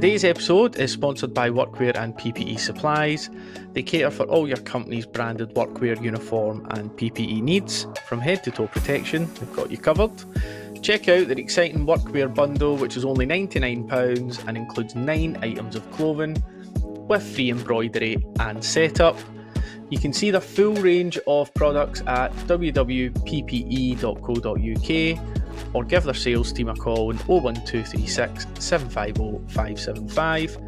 Today's episode is sponsored by Workwear and PPE Supplies. They cater for all your company's branded workwear, uniform and PPE needs. From head to toe protection, they've got you covered. Check out their exciting workwear bundle, which is only £99 and includes 9 items of clothing with free embroidery and setup. You can see their full range of products at www.ppe.co.uk or give their sales team a call on 01236 750 575.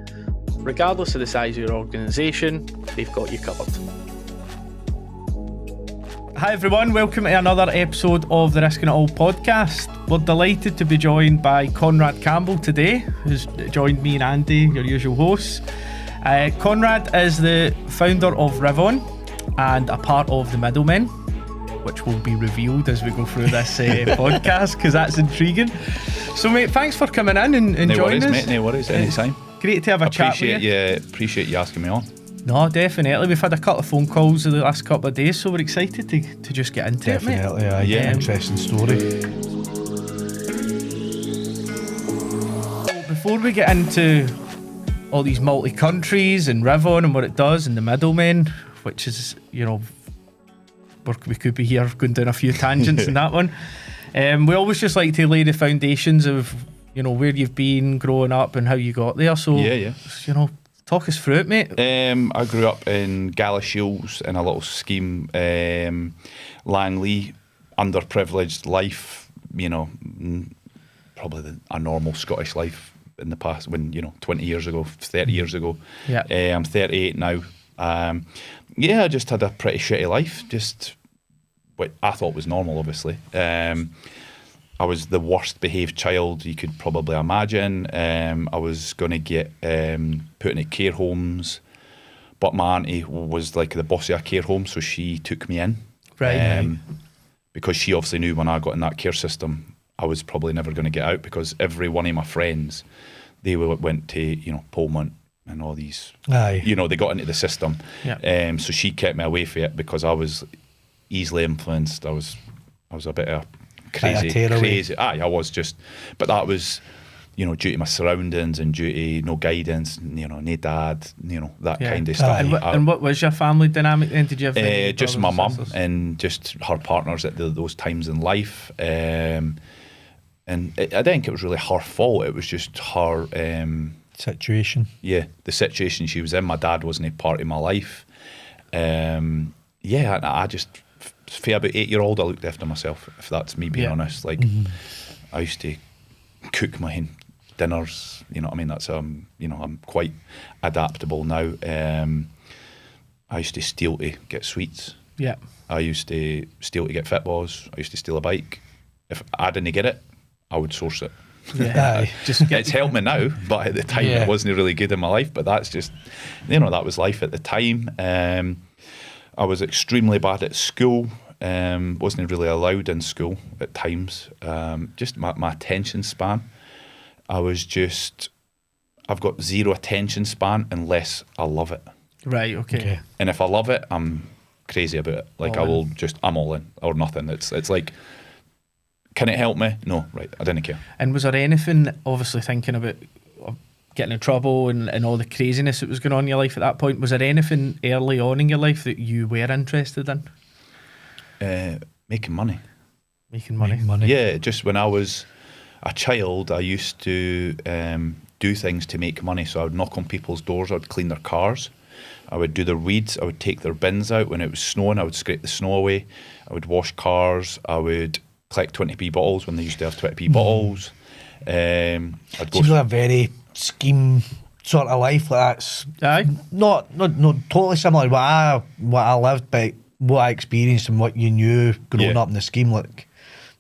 Regardless of the size of your organisation, they've got you covered. Hi everyone, welcome to another episode of the Risking It All podcast. We're delighted to be joined by Conrad Campbell today, who's joined me and Andy, your usual hosts. Conrad is the founder of Rivon and a part of the Middleman, which will be revealed as we go through this podcast, because that's intriguing. So mate, thanks for coming in and joining us. Mate, no worries, anytime. Great to have a chat with you. Appreciate you asking me on. No, definitely. We've had a couple of phone calls in the last couple of days, so we're excited to just get into it, mate. Definitely, yeah. Interesting story. Before we get into all these multi-countries and Rivon and what it does and the Middleman, which is, you know, we could be here going down a few tangents in that one. We always just like to lay the foundations of, you know, where you've been growing up and how you got there. So, you know, talk us through it, mate. I grew up in Galashiels in a little scheme, Langley, underprivileged life, you know, probably a normal Scottish life in the past when, you know, 20 years ago, 30 years ago. Yeah. I'm 38 now. I just had a pretty shitty life, just what I thought was normal, obviously. I was the worst behaved child you could probably imagine. I was going to get put in care homes, but my auntie was like the boss of a care home, so she took me in. Right. Because she obviously knew when I got in that care system, I was probably never going to get out, because every one of my friends, they went to, you know, Pullman and all these, you know, they got into the system. Yeah. So she kept me away from it because I was easily influenced. I was a bit of crazy. I was just, but that was, you know, due to my surroundings and due to no guidance, you know, no dad, you know, that kind of stuff. And what was your family dynamic then? Did you have just my mum and just her partners at those times in life? And I think it was really her fault. It was just her situation. Yeah, the situation she was in. My dad wasn't a part of my life. I just, for about 8-year-old, I looked after myself, if that's me being honest. Like, I used to cook my own dinners, you know what I mean? That's, you know, I'm quite adaptable now. I used to steal to get sweets. Yeah. I used to steal to get footballs. I used to steal a bike. If I didn't get it, I would source it. Yeah, it's helped me now, but at the time it wasn't really good in my life. But that's just, you know, that was life at the time. I was extremely bad at school. Wasn't really allowed in school at times. Just my attention span. I've got zero attention span unless I love it. Right. Okay. And if I love it, I'm crazy about it. Like I'm all in or nothing. It's like, can it help me? No, right, I didn't care. And was there anything, obviously thinking about getting in trouble and all the craziness that was going on in your life at that point, was there anything early on in your life that you were interested in? Making money. Making money? Yeah, just when I was a child, I used to do things to make money. So I would knock on people's doors, I would clean their cars, I would do their weeds, I would take their bins out. When it was snowing, I would scrape the snow away, I would wash cars, I would collect 20p bottles when they used to have 20p bottles. I'd go. Seems like a very scheme sort of life. Like that's not totally similar to what I lived, but what I experienced and what you knew growing up in the scheme. Like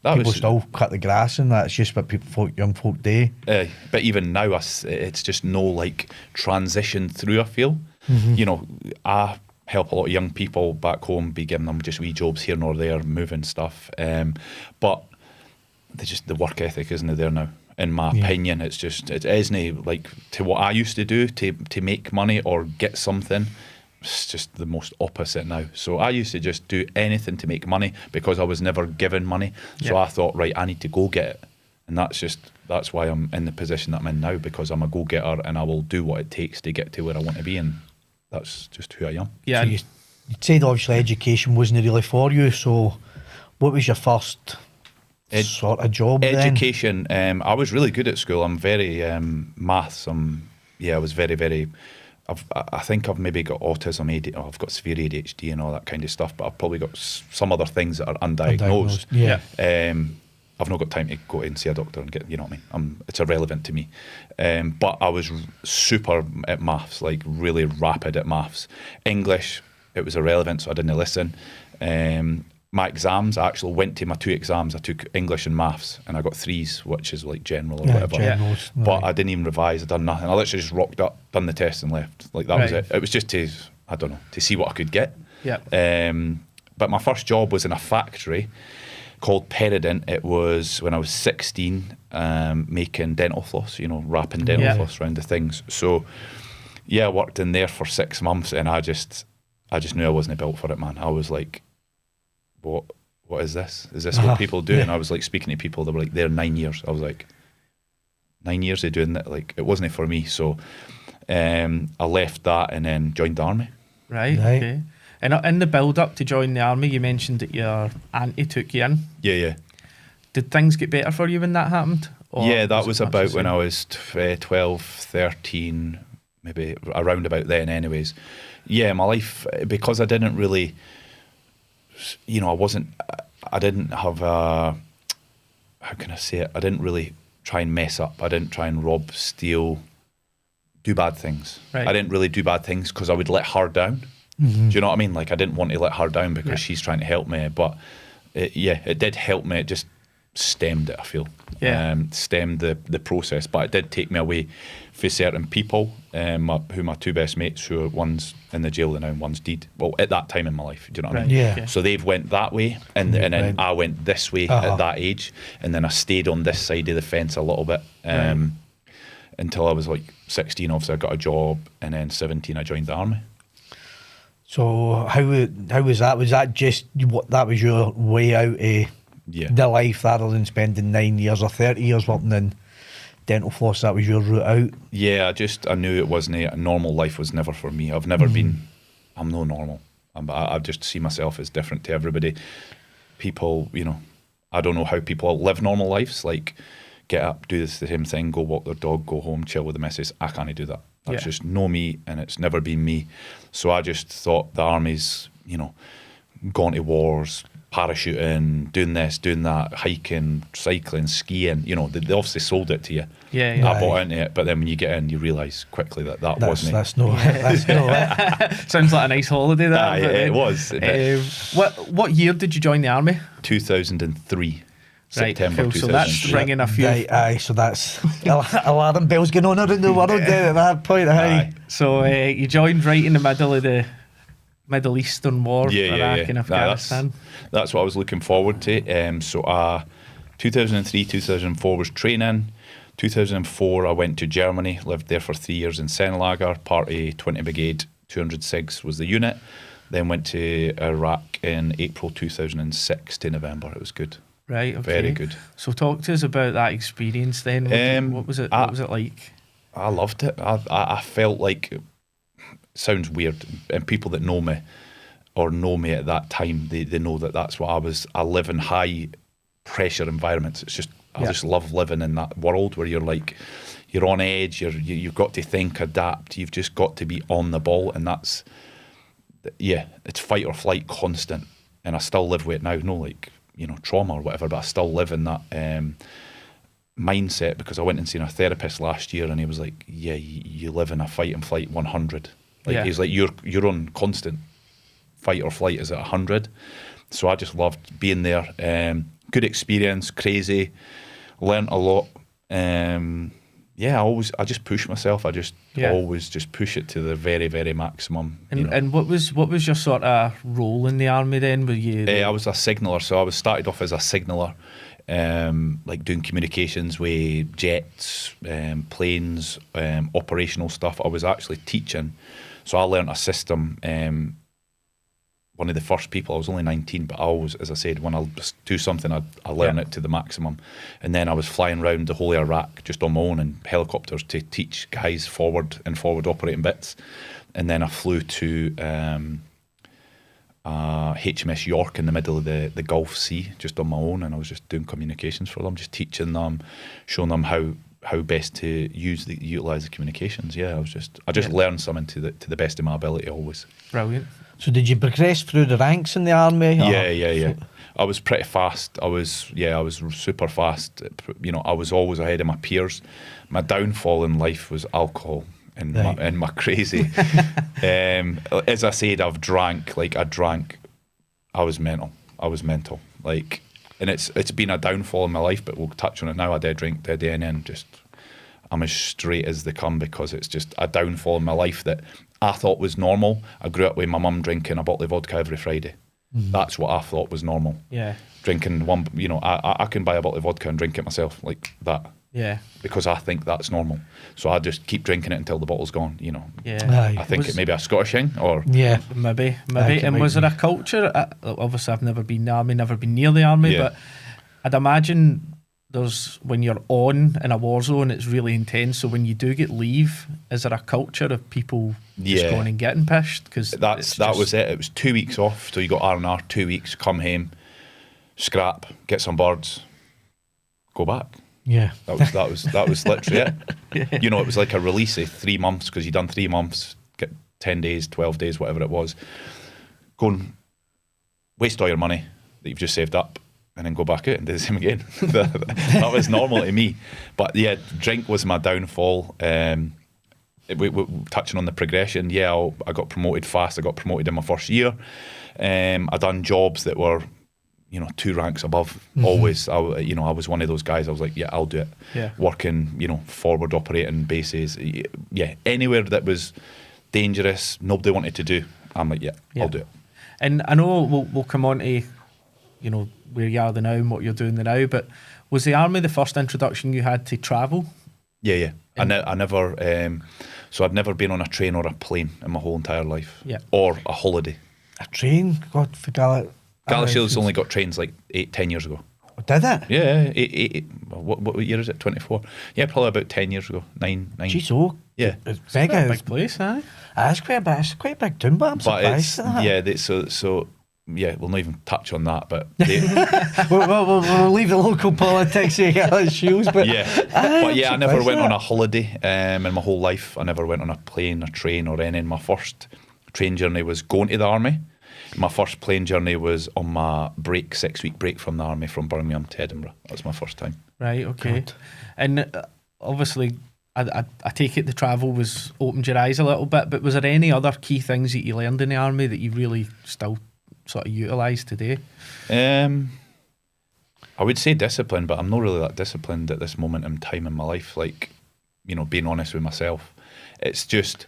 people still cut the grass, and that's just what young folk do. But even now, it's just no like transition through. I feel, you know, I help a lot of young people back home, be giving them just wee jobs here nor there, moving stuff. But the work ethic isn't there now. In my opinion, it isn't like to what I used to do to make money or get something. It's just the most opposite now. So I used to just do anything to make money because I was never given money. So I thought, right, I need to go get it. And that's why I'm in the position that I'm in now, because I'm a go-getter and I will do what it takes to get to where I want to be, and that's just who I am. Yeah. So you said obviously education wasn't really for you, so what was your first sort of job Education, I was really good at school. I'm very maths. I was very, very... I think I've maybe got autism, I've got severe ADHD and all that kind of stuff, but I've probably got some other things that are undiagnosed. Yeah. I've not got time to go and see a doctor and get, you know what I mean? It's irrelevant to me. But I was super at maths, like really rapid at maths. English, it was irrelevant, so I didn't listen. My exams, I actually went to my 2 exams. I took English and maths, and I got 3s, which is like general or whatever. Generals, but I didn't even revise. I done nothing. I literally just rocked up, done the test, and left. Like that was it. It was just to see what I could get. Yeah. But my first job was in a factory called Peridot. It was when I was 16, making dental floss. Wrapping dental floss around the things. So I worked in there for 6 months, and I just knew I wasn't built for it, man. I was like, what is this? Is this what people do? And I was like speaking to people that were like there 9 years. I was like, 9 years of doing that? Like, it wasn't for me. So I left that and then joined the army. Right. Okay. And in the build up to join the army, you mentioned that your auntie took you in. Yeah. Did things get better for you when that happened? Or that was about when I was 12, 13, maybe around about then anyways. Yeah, my life, because I didn't really... I didn't have how can I say it? I didn't really try and mess up. I didn't try and rob, steal, do bad things. Right. I didn't really do bad things because I would let her down. Mm-hmm. Do you know what I mean? Like, I didn't want to let her down because she's trying to help me. But it did help me. It just stemmed it, I feel. Stemmed the process. But it did take me away for certain people, my 2 best mates, who are one's in the jail now and one's dead. Well, at that time in my life, do you know what I mean? Yeah. Okay. So they've went that way, and then I went this way at that age, and then I stayed on this side of the fence a little bit until I was like 16. Obviously, I got a job, and then 17, I joined the army. So how was that? Was that just that was your way out of the life, rather than spending 9 years or 30 years working in dental floss? That was your route out? Yeah, I knew it wasn't a normal life was never for me. I've never been, I'm no normal. I just see myself as different to everybody. People, I don't know how people live normal lives, like get up, do the same thing, go walk their dog, go home, chill with the missus. I can't do that. That's just no me, and it's never been me. So I just thought the army's, gone to wars, parachuting, doing this, doing that, hiking, cycling, skiing. They obviously sold it to you. Yeah. I bought into it, but then when you get in, you realise quickly that wasn't it. That's no it. Sounds like a nice holiday. That it was. What year did you join the army? 2003. September cool. 2003. So that's ringing a few. Aye, so that's alarm bells going on around the world there at that point. Aye. So you joined right in the middle of the Middle Eastern War, Iraq and Afghanistan. That's what I was looking forward to. So 2003, 2004 was training. 2004 I went to Germany, lived there for 3 years in Sennelager, part of 20 Brigade, 200 SIGs was the unit. Then went to Iraq in April 2006 to November. It was good. Right, okay. Very good. So talk to us about that experience then. What was it like? I loved it. I felt like, it sounds weird, and people that know me or know me at that time, they know that that's what I was. I live in high pressure environments. It's just, I just love living in that world where you're like, you're on edge, you've got to think, adapt, you've just got to be on the ball, and that's, it's fight or flight constant. And I still live with it now, no like, trauma or whatever, but I still live in that mindset, because I went and seen a therapist last year, and he was like, you live in a fight and flight 100. He's like, you're on constant fight or flight is at 100. So I just loved being there. Good experience, crazy, learnt a lot. I just push myself. I just always just push it to the very, very maximum. And what was your sort of role in the army then? Were you? I was a signaller, so I started off as a signaller, like doing communications with jets, planes, operational stuff. I was actually teaching, so I learnt a system one of the first people. I was only 19, but I always, as I said, when I do something, I learn it to the maximum. And then I was flying around the whole of Iraq just on my own in helicopters to teach guys forward operating bits. And then I flew to HMS York in the middle of the Gulf Sea just on my own, and I was just doing communications for them, just teaching them, showing them how best to utilize the communications. I just learned something to the best of my ability always. Brilliant. So did you progress through the ranks in the army? Yeah. I was pretty fast. I was super fast. You know, I was always ahead of my peers. My downfall in life was alcohol and my crazy. As I said, I was mental. Like, and it's been a downfall in my life, but we'll touch on it now. I did drink, and then I'm as straight as they come, because it's just a downfall in my life that I thought was normal. I grew up with my mum drinking a bottle of vodka every Friday. Mm-hmm. That's what I thought was normal. Yeah. Drinking one, you know, I can buy a bottle of vodka and drink it myself like that. Yeah. Because I think that's normal. So I just keep drinking it until the bottle's gone, you know. Yeah. I think it may be a Scottish thing, or... Yeah. Maybe. And was there a culture? Obviously, I've never been in the army, never been near the army, but I'd imagine when you're on in a war zone, it's really intense. So when you do get leave, is there a culture of people just going and getting pished? Because that was it. It was 2 weeks off. So you got R&R, 2 weeks, come home, scrap, get some birds, go back. Yeah, that was literally it. Yeah. You know, it was like a release of 3 months, because you'd done 3 months, get 10 days, 12 days, whatever it was. Go and waste all your money that you've just saved up, and then go back out and do the same again. That was normal to me. But yeah, drink was my downfall. We touching on the progression. Yeah, I got promoted fast. I got promoted in my first year. I done jobs that were, you know, 2 ranks above. Mm-hmm. Always, I was one of those guys. I was like, yeah, I'll do it. Yeah. Working, you know, forward operating bases. Yeah, anywhere that was dangerous, nobody wanted to do, I'm like, I'll do it. And I know we'll come on to, you know, where you are now and what you're doing now, but was the army the first introduction you had to travel? Yeah. I never, so I'd never been on a train or a plane in my whole entire life. Yeah. Or a holiday. A train? God, for Galashiels only got trains like 8-10 years ago. Did it? Yeah, 8 what year is it? 24? Yeah, probably about 10 years ago. 9. Jeez, oh. Yeah. It's a big place, huh? It's quite a big town, but I'm surprised at that. Yeah, so yeah, we'll not even touch on that, but... we'll leave the local politics here, Galashiels, but... Yeah, I never went on a holiday in my whole life. I never went on a plane, a train or anything. My first train journey was going to the army. My first plane journey was on my 6-week break from the army, from Birmingham to Edinburgh. That was my first time. Right, okay. God. And obviously, I take it the travel was opened your eyes a little bit, but was there any other key things that you learned in the army that you really still sort of utilise today? I would say discipline, but I'm not really that disciplined at this moment in time in my life. Like, you know, being honest with myself. It's just,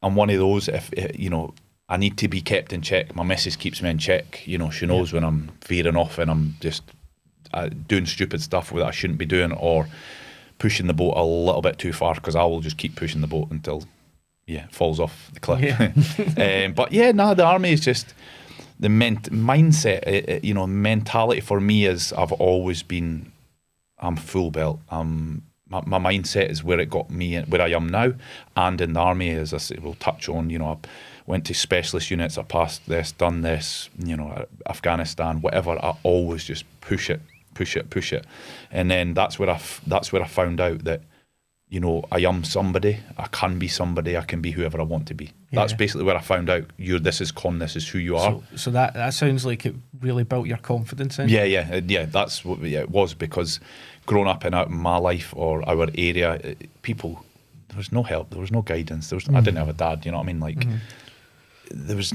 I'm one of those, you know, I need to be kept in check. My missus keeps me in check. You know, she knows when I'm veering off and I'm just doing stupid stuff that I shouldn't be doing, or pushing the boat a little bit too far, because I will just keep pushing the boat until, it falls off the cliff. Yeah. But yeah, the army is just the mindset. You know, mentality for me is I've always been, I'm full belt. My mindset is where it got me, where I am now, and in the army, as I say, we'll touch on. You know, I went to specialist units. I passed this, done this. You know, Afghanistan, whatever. I always just push it, and then that's where I found out that, you know, I am somebody. I can be somebody. I can be whoever I want to be. Yeah. That's basically where I found out. This is Con. This is who you are. So that sounds like it really built your confidence in. Yeah. That's what it was, because growing up in my life or our area, people, there was no help. There was no guidance. I didn't have a dad. You know what I mean? Like. Mm-hmm. There was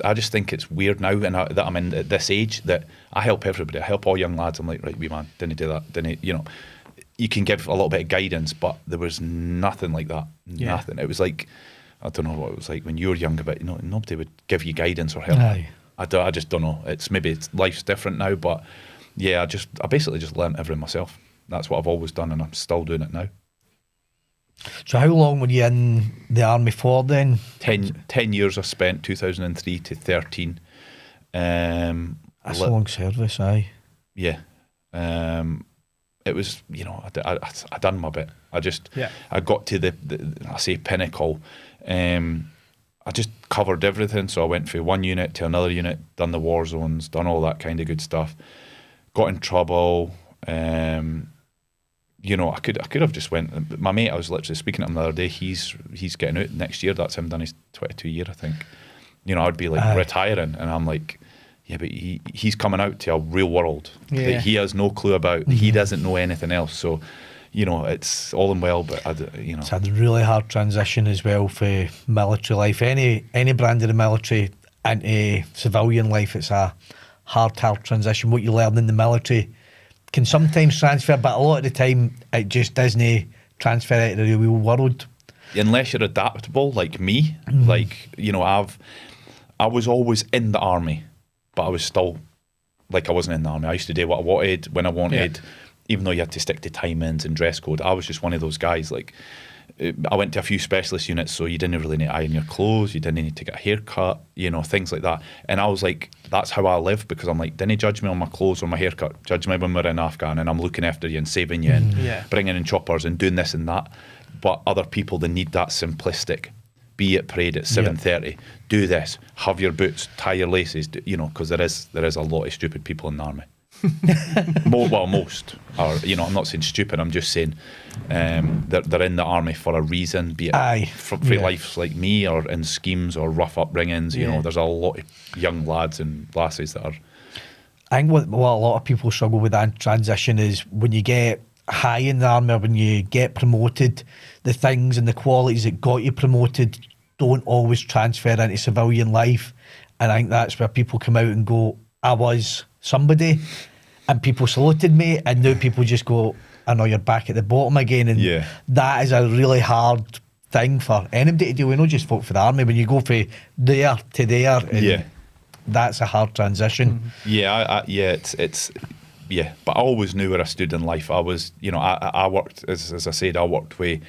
I just think it's weird now, and that I'm in at this age, that I help everybody. I help all young lads. I'm like, right, wee man, didn't do that. Didn't, you know, you can give a little bit of guidance, but there was nothing like that. Yeah. Nothing. It was like, I don't know what it was like when you were younger, but, you know, nobody would give you guidance or help. Aye. I just don't know. Maybe life's different now, but yeah, I basically just learnt everything myself. That's what I've always done, and I'm still doing it now. So how long were you in the army for then? 10 years I spent, 2003 to 13. That's a long service, aye. Yeah. It was, I done my bit. I got to the pinnacle. I just covered everything. So I went from one unit to another unit, done the war zones, done all that kind of good stuff. Got in trouble. I could have just went. My mate, I was literally speaking to him the other day. He's getting out next year. That's him done his 22 year, I think. I'd be like retiring, and I'm like, yeah, but he's coming out to a real world that he has no clue about. Mm-hmm. He doesn't know anything else. So, it's all in well, but it's had a really hard transition as well for military life. Any brand of the military into civilian life, it's a hard transition. What you learn in the military can sometimes transfer, but a lot of the time it just doesn't transfer out to the real world. Unless you're adaptable like me, I was always in the army, but I was still like I wasn't in the army. I used to do what I wanted when I wanted, even though you had to stick to timings and dress code. I was just one of those guys. Like, I went to a few specialist units, so you didn't really need to iron your clothes, you didn't need to get a haircut, things like that. And I was like, that's how I live, because I'm like, didn't judge me on my clothes or my haircut, judge me when we're in Afghan and I'm looking after you and saving you and bringing in choppers and doing this and that. But other people, they need that simplistic. Be at parade at 7:30, do this, have your boots, tie your laces, because there is a lot of stupid people in the army. Most are, I'm not saying stupid, I'm just saying they're in the army for a reason, be it for lives like me or in schemes or rough upbringings. There's a lot of young lads and lasses that are. I think what a lot of people struggle with that transition is when you get high in the army, or when you get promoted, the things and the qualities that got you promoted don't always transfer into civilian life. And I think that's where people come out and go, I was somebody, and people saluted me, and now people just go, I know you're back at the bottom again. And that is a really hard thing for anybody to do. We not just folk for the army. When you go from there to there, and that's a hard transition. But I always knew where I stood in life. I was, I worked, as I said, I worked with,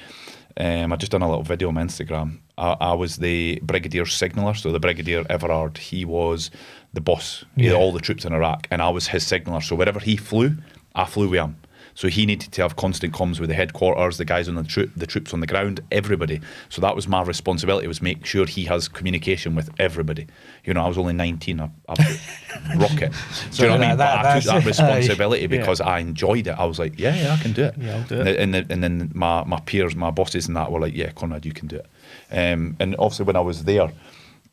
I just done a little video on my Instagram. I was the Brigadier signaller, so the Brigadier Everard, he was the boss of all the troops in Iraq, and I was his signaller. So wherever he flew, I flew with him. So he needed to have constant comms with the headquarters, the guys on the troops on the ground, everybody. So that was my responsibility, was make sure he has communication with everybody. I was only 19, I rocket. Do you know what I mean? But I took that responsibility because I enjoyed it. I was like, yeah, I can do it. Yeah, I'll do it. And then my peers, my bosses and that were like, yeah, Conrad, you can do it. And obviously when I was there,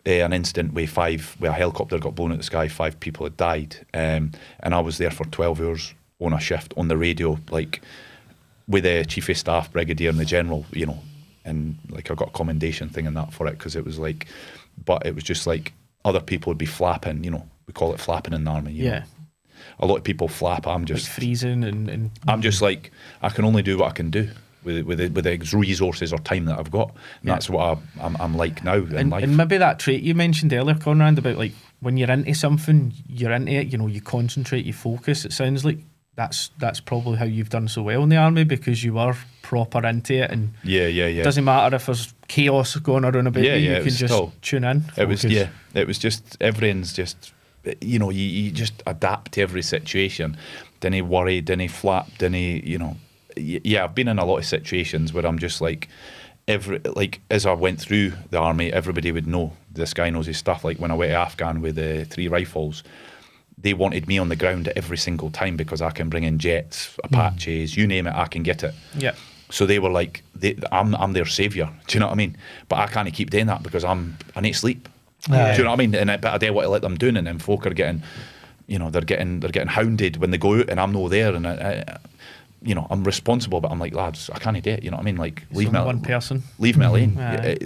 an incident where a helicopter got blown out of the sky, 5 people had died. And I was there for 12 hours on a shift on the radio, like with the chief of staff, brigadier and the general, and like I got a commendation thing and that for it, because it was like, but it was just like other people would be flapping, we call it flapping in the army. You know? A lot of people flap. I'm just like freezing and I'm just like, I can only do what I can do with the resources or time that I've got, and that's what I'm like now in life. And maybe that trait you mentioned earlier, Conrad, about like when you're into something, you're into it, you concentrate, you focus. It sounds like that's probably how you've done so well in the army, because you were proper into it, and it doesn't matter if there's chaos going around about you can just tune in, focus. It was just, everything's just, you just adapt to every situation. Didn't worry, didn't flap, didn't, I've been in a lot of situations where I'm just like, as I went through the army, everybody would know this guy knows his stuff. Like when I went to Afghan with the 3 rifles, they wanted me on the ground at every single time because I can bring in jets, Apaches, you name it, I can get it. Yeah. So they were like, I'm their saviour. Do you know what I mean? But I can't keep doing that because I need sleep. Do you know what I mean? But I don't want to let them do it, and then folk are getting, they're getting hounded when they go out, and I'm not there, and I'm responsible, but I'm like, lads, I can't do it. You know what I mean? Like, leave me one person. Leave me alone.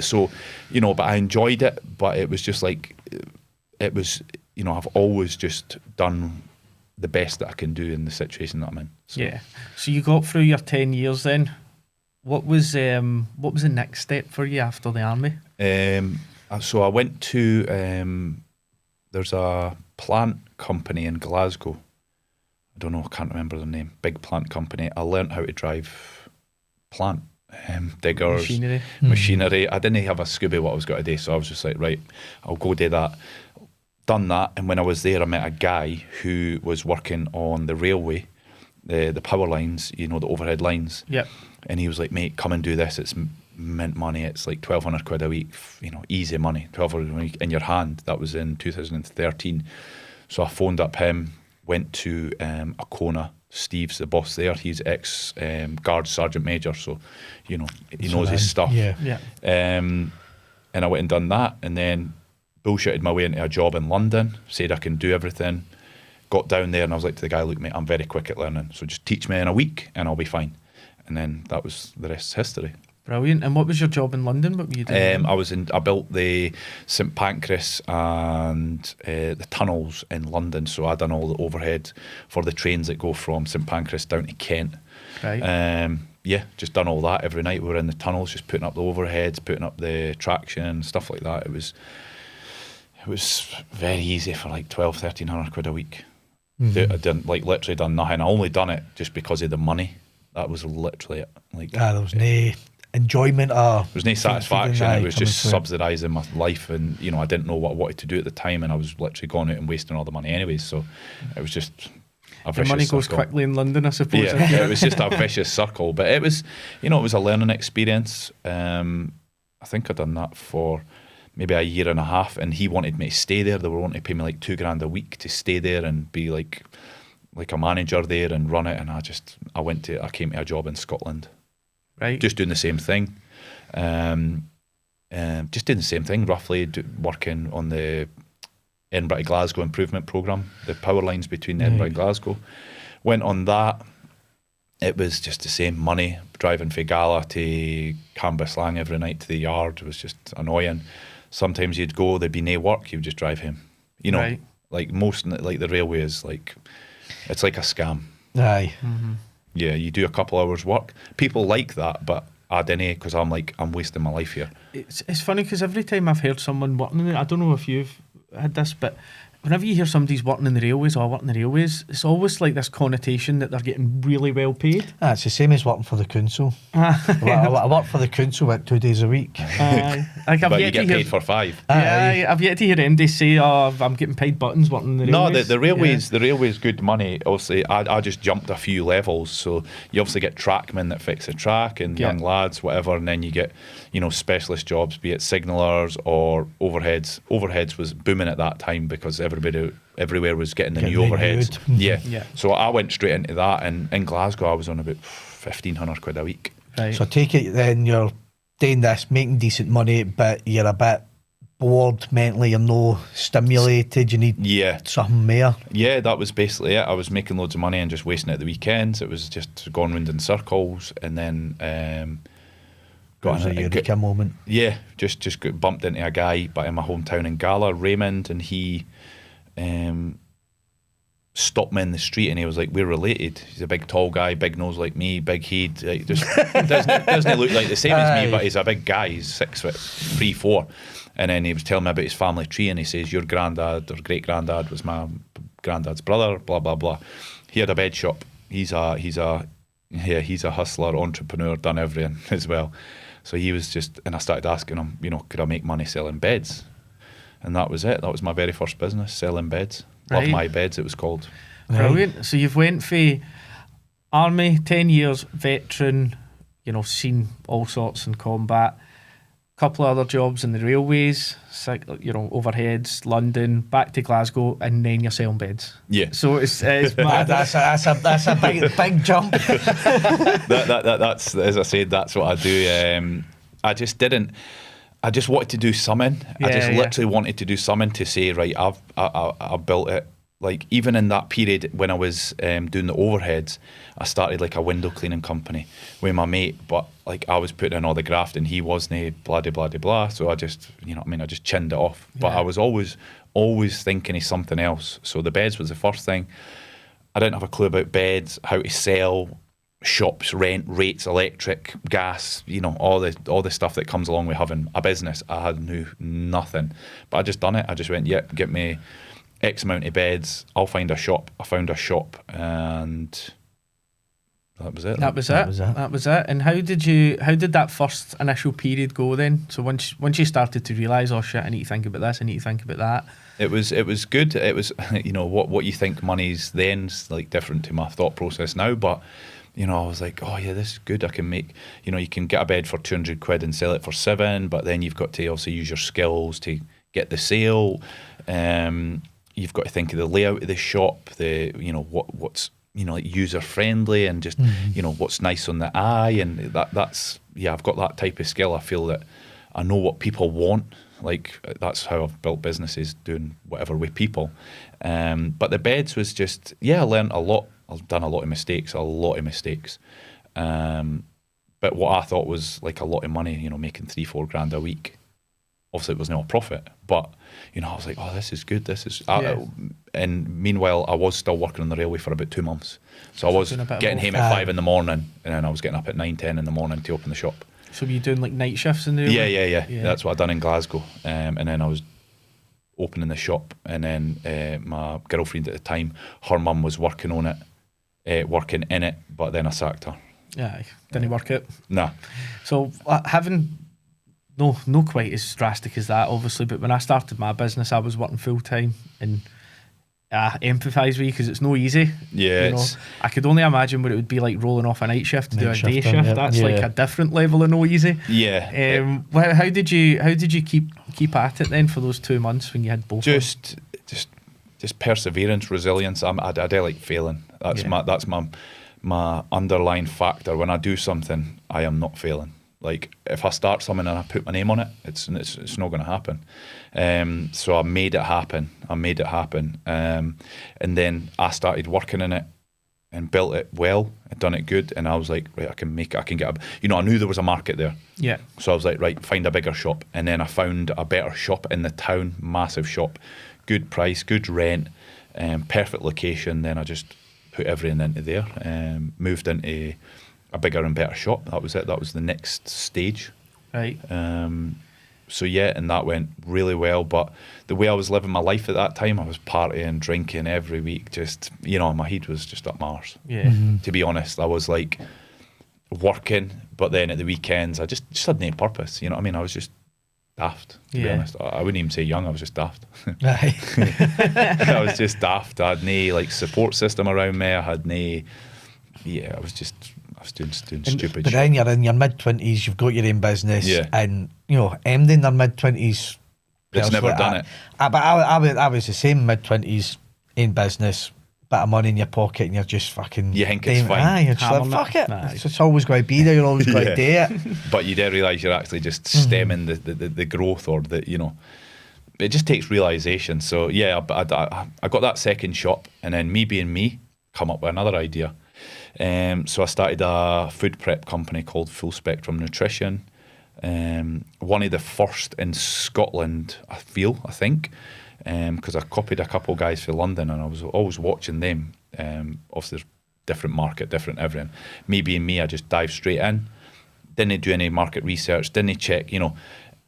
So, but I enjoyed it, but it was just like, it was. I've always just done the best that I can do in the situation that I'm in. So. So you got through your 10 years then. What was the next step for you after the army? So I went to there's a plant company in Glasgow. I don't know, I can't remember the name. Big plant company. I learnt how to drive plant. diggers, machinery. I didn't have a Scooby what I was going to do, so I was just like, right, I'll go do that. Done that, and when I was there, I met a guy who was working on the railway, the power lines, the overhead lines. Yep. And he was like, mate, come and do this. It's mint money. It's like 1,200 quid a week, easy money, 1,200 a week in your hand. That was in 2013. So I phoned up him, went to Akona. Steve's the boss there. He's ex-guard sergeant major, so he knows his stuff. Yeah. And I went and done that, and then bullshitted my way into a job in London. Said I can do everything. Got down there, and I was like to the guy, look, mate, I'm very quick at learning, so just teach me in a week, and I'll be fine. And then that was the rest history. Brilliant. And what was your job in London? What were you doing? I built the St Pancras and the tunnels in London. So I done all the overhead for the trains that go from St Pancras down to Kent. Right. Just done all that every night. We were in the tunnels, just putting up the overheads, putting up the traction, stuff like that. It was very easy for like 1,200-1,300 quid a week. I didn't literally done nothing. I only done it just because of the money. That was literally it. There was no enjoyment or there was no satisfaction. It was just subsidising my life, and I didn't know what I wanted to do at the time, and I was literally going out and wasting all the money anyways. So it was just a vicious money goes circle. quickly in London, I suppose. Yeah, it was just a vicious circle. But it was, it was a learning experience. I think I'd done that for maybe a year and a half, and he wanted me to stay there. They were wanting to pay me like $2,000 a week to stay there and be like a manager there and run it. And I came to a job in Scotland. Right. Just doing the same thing. Just doing the same thing, roughly, working on the Edinburgh to Glasgow improvement programme, the power lines between Edinburgh and Glasgow. Went on that. It was just the same money, driving from Gala to Cambuslang every night to the yard. It was just annoying. Sometimes you'd go, there'd be no work, you would just drive home. Right. Like the railway is it's like a scam. Aye. Mm-hmm. Yeah, you do a couple hours work. People like that, but I didn't, because I'm wasting my life here. It's funny because every time I've heard someone working in it, I don't know if you've had this, but whenever you hear somebody's working in the railways or working in the railways, it's always like this connotation that they're getting really well paid. It's the same as working for the council. I work for the council about 2 days a week. But you get paid for 5. I've yet to hear MD say, I'm getting paid buttons working in the railways. No, the railways good money. Obviously, I just jumped a few levels. So you obviously get trackmen that fix the track and young lads, whatever, and then you get, specialist jobs, be it signallers or overheads. Overheads was booming at that time because everywhere was getting the new overheads. Yeah. So I went straight into that, and in Glasgow I was on about 1,500 quid a week. Right. So I take it then you're doing this, making decent money, but you're a bit bored mentally, you're no stimulated, you need something more. Yeah, that was basically it. I was making loads of money and just wasting it at the weekends. It was just going round in circles, and then got a eureka moment. Yeah, just got bumped into a guy but in my hometown in Gala, Raymond, and he stopped me in the street, and he was like, we're related. He's a big tall guy, big nose like me, big head, just doesn't look like the same as me, but he's a big guy. He's 6'3", 4". And then he was telling me about his family tree, and he says, your granddad or great granddad was my granddad's brother, blah blah blah. He had a bed shop. He's a hustler, entrepreneur, done everything as well. So he was just, and I started asking him, could I make money selling beds? And that was it. That was my very first business, selling beds. Love My Beds, it was called. Brilliant. So you've went for army, 10 years, veteran, seen all sorts in combat, couple of other jobs in the railways, overheads, London, back to Glasgow, and then you're selling beds. Yeah. So it's mad. that's a big jump. That's, as I said, that's what I do. I just wanted to do something. I literally wanted to do something to say, right, I've built it. Like, even in that period when I was doing the overheads, I started like a window cleaning company with my mate, but like I was putting in all the graft and he wasn't, blah, blah, blah, blah. So I just, I just chinned it off. Yeah. But I was always thinking of something else. So the beds was the first thing. I didn't have a clue about beds, how to sell, shops, rent, rates, electric, gas, all the stuff that comes along with having a business. I knew nothing, but I just done it. I just went, get me X amount of beds, I'll find a shop. I found a shop, and That was it. That was it. And how did that first initial period go then? So once you started to realise, oh shit, I need to think about this, I need to think about that. It was good. It was, what you think money's then's like different to my thought process now, but I was like, oh yeah, this is good. I can make, you can get a bed for 200 quid and sell it for 7, but then you've got to also use your skills to get the sale. You've got to think of the layout of the shop, what's like user friendly, and just what's nice on the eye, and that's I've got that type of skill. I feel that I know what people want. Like, that's how I've built businesses, doing whatever with people. But the beds was just, I learned a lot. I've done a lot of mistakes. But what I thought was like a lot of money, making 3-4 grand a week. Obviously, it was not a profit, but I was like, oh, this is good. And meanwhile, I was still working on the railway for about 2 months. So I was getting home at 5 in the morning, and then I was getting up at 9-10 in the morning to open the shop. So were you doing like night shifts in there? Yeah. That's what I'd done in Glasgow. And then I was opening the shop, and then my girlfriend at the time, her mum was working in it, but then I sacked her. Yeah, didn't work it. Nah. So having no quite as drastic as that, obviously, but when I started my business, I was working full time, and I empathise with you because it's no easy. Yeah, I could only imagine what it would be like rolling off a night shift to do a day shift. Yeah. That's like a different level of no easy. Yeah. How did you keep at it then for those 2 months when you had both? Just perseverance, resilience. I do like failing. That's my underlying factor. When I do something, I am not failing. Like, if I start something and I put my name on it, it's not going to happen. So I made it happen. And then I started working in it and built it well and done it good. And I was like, right, I can get I knew there was a market there. Yeah. So I was like, right, find a bigger shop. And then I found a better shop in the town, massive shop, good price, good rent, perfect location. Then I just put everything into there, moved into a bigger and better shop. That was it. That was the next stage. Right. So and that went really well. But the way I was living my life at that time, I was partying, drinking every week. Just, my head was just up Mars. Yeah. Mm-hmm. To be honest, I was like working, but then at the weekends, I just had no purpose. You know what I mean? I was just daft, to be honest. I wouldn't even say young, I was just daft. I was just daft. I had no like support system around me. I had no, I was doing stupid shit. But then you're in your mid-20s, you've got your own business, and MD in their mid-20s, it's never done it. But I was the same, mid-20s, own business, bit of money in your pocket, and you're just fucking, you think it's fine. You're just like, fuck it. It's always going to be there. You're always going to do it. But you don't realise you're actually just stemming the growth, or it just takes realisation. So I got that second shop, and then me being me, come up with another idea. So I started a food prep company called Full Spectrum Nutrition. One of the first in Scotland, I think, because I copied a couple of guys from London, and I was always watching them. Obviously, there's different market, different everything. Me being me, I just dived straight in. Didn't do any market research, didn't check,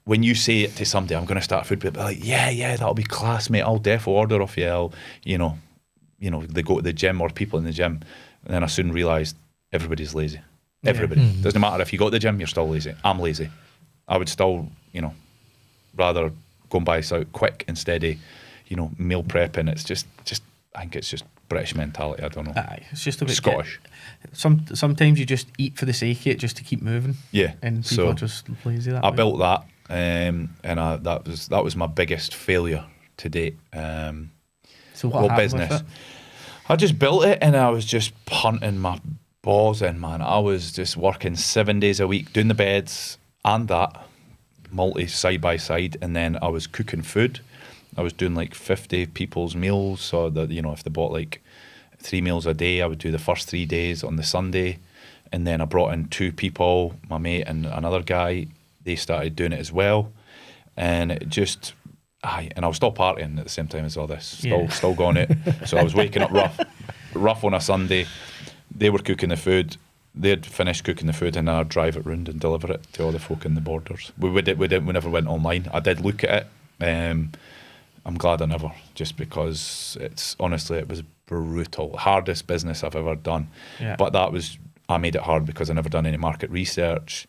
when you say it to somebody, I'm going to start a food prep, they're like, yeah, that'll be class, mate. I'll defo order off you. They go to the gym, or people in the gym. And then I soon realised everybody's lazy. Everybody. Yeah. Doesn't matter if you go to the gym, you're still lazy. I'm lazy. I would still, rather go and buy this out quick instead of, meal prepping. It's just I think it's just British mentality. I don't know. Aye, it's just a bit Scottish. Sometimes you just eat for the sake of it, just to keep moving. Yeah. And people are just lazy that I way. built that, and that was my biggest failure to date. So what happened business? With it? I just built it, and I was just punting my balls in, man. I was just working 7 days a week, doing the beds and that, multi side by side, and then I was cooking food. I was doing like 50 people's meals, so that if they bought like 3 meals a day, I would do the first 3 days on the Sunday, and then I brought in 2 people, my mate and another guy. They started doing it as well, and it just. And I was still partying at the same time as all this. Still going out. So I was waking up rough on a Sunday. They were cooking the food. They'd finished cooking the food, and then I'd drive it round and deliver it to all the folk in the borders. We never went online. I did look at it. I'm glad I never, just because it was brutal. Hardest business I've ever done. Yeah. But that was I made it hard because I never done any market research.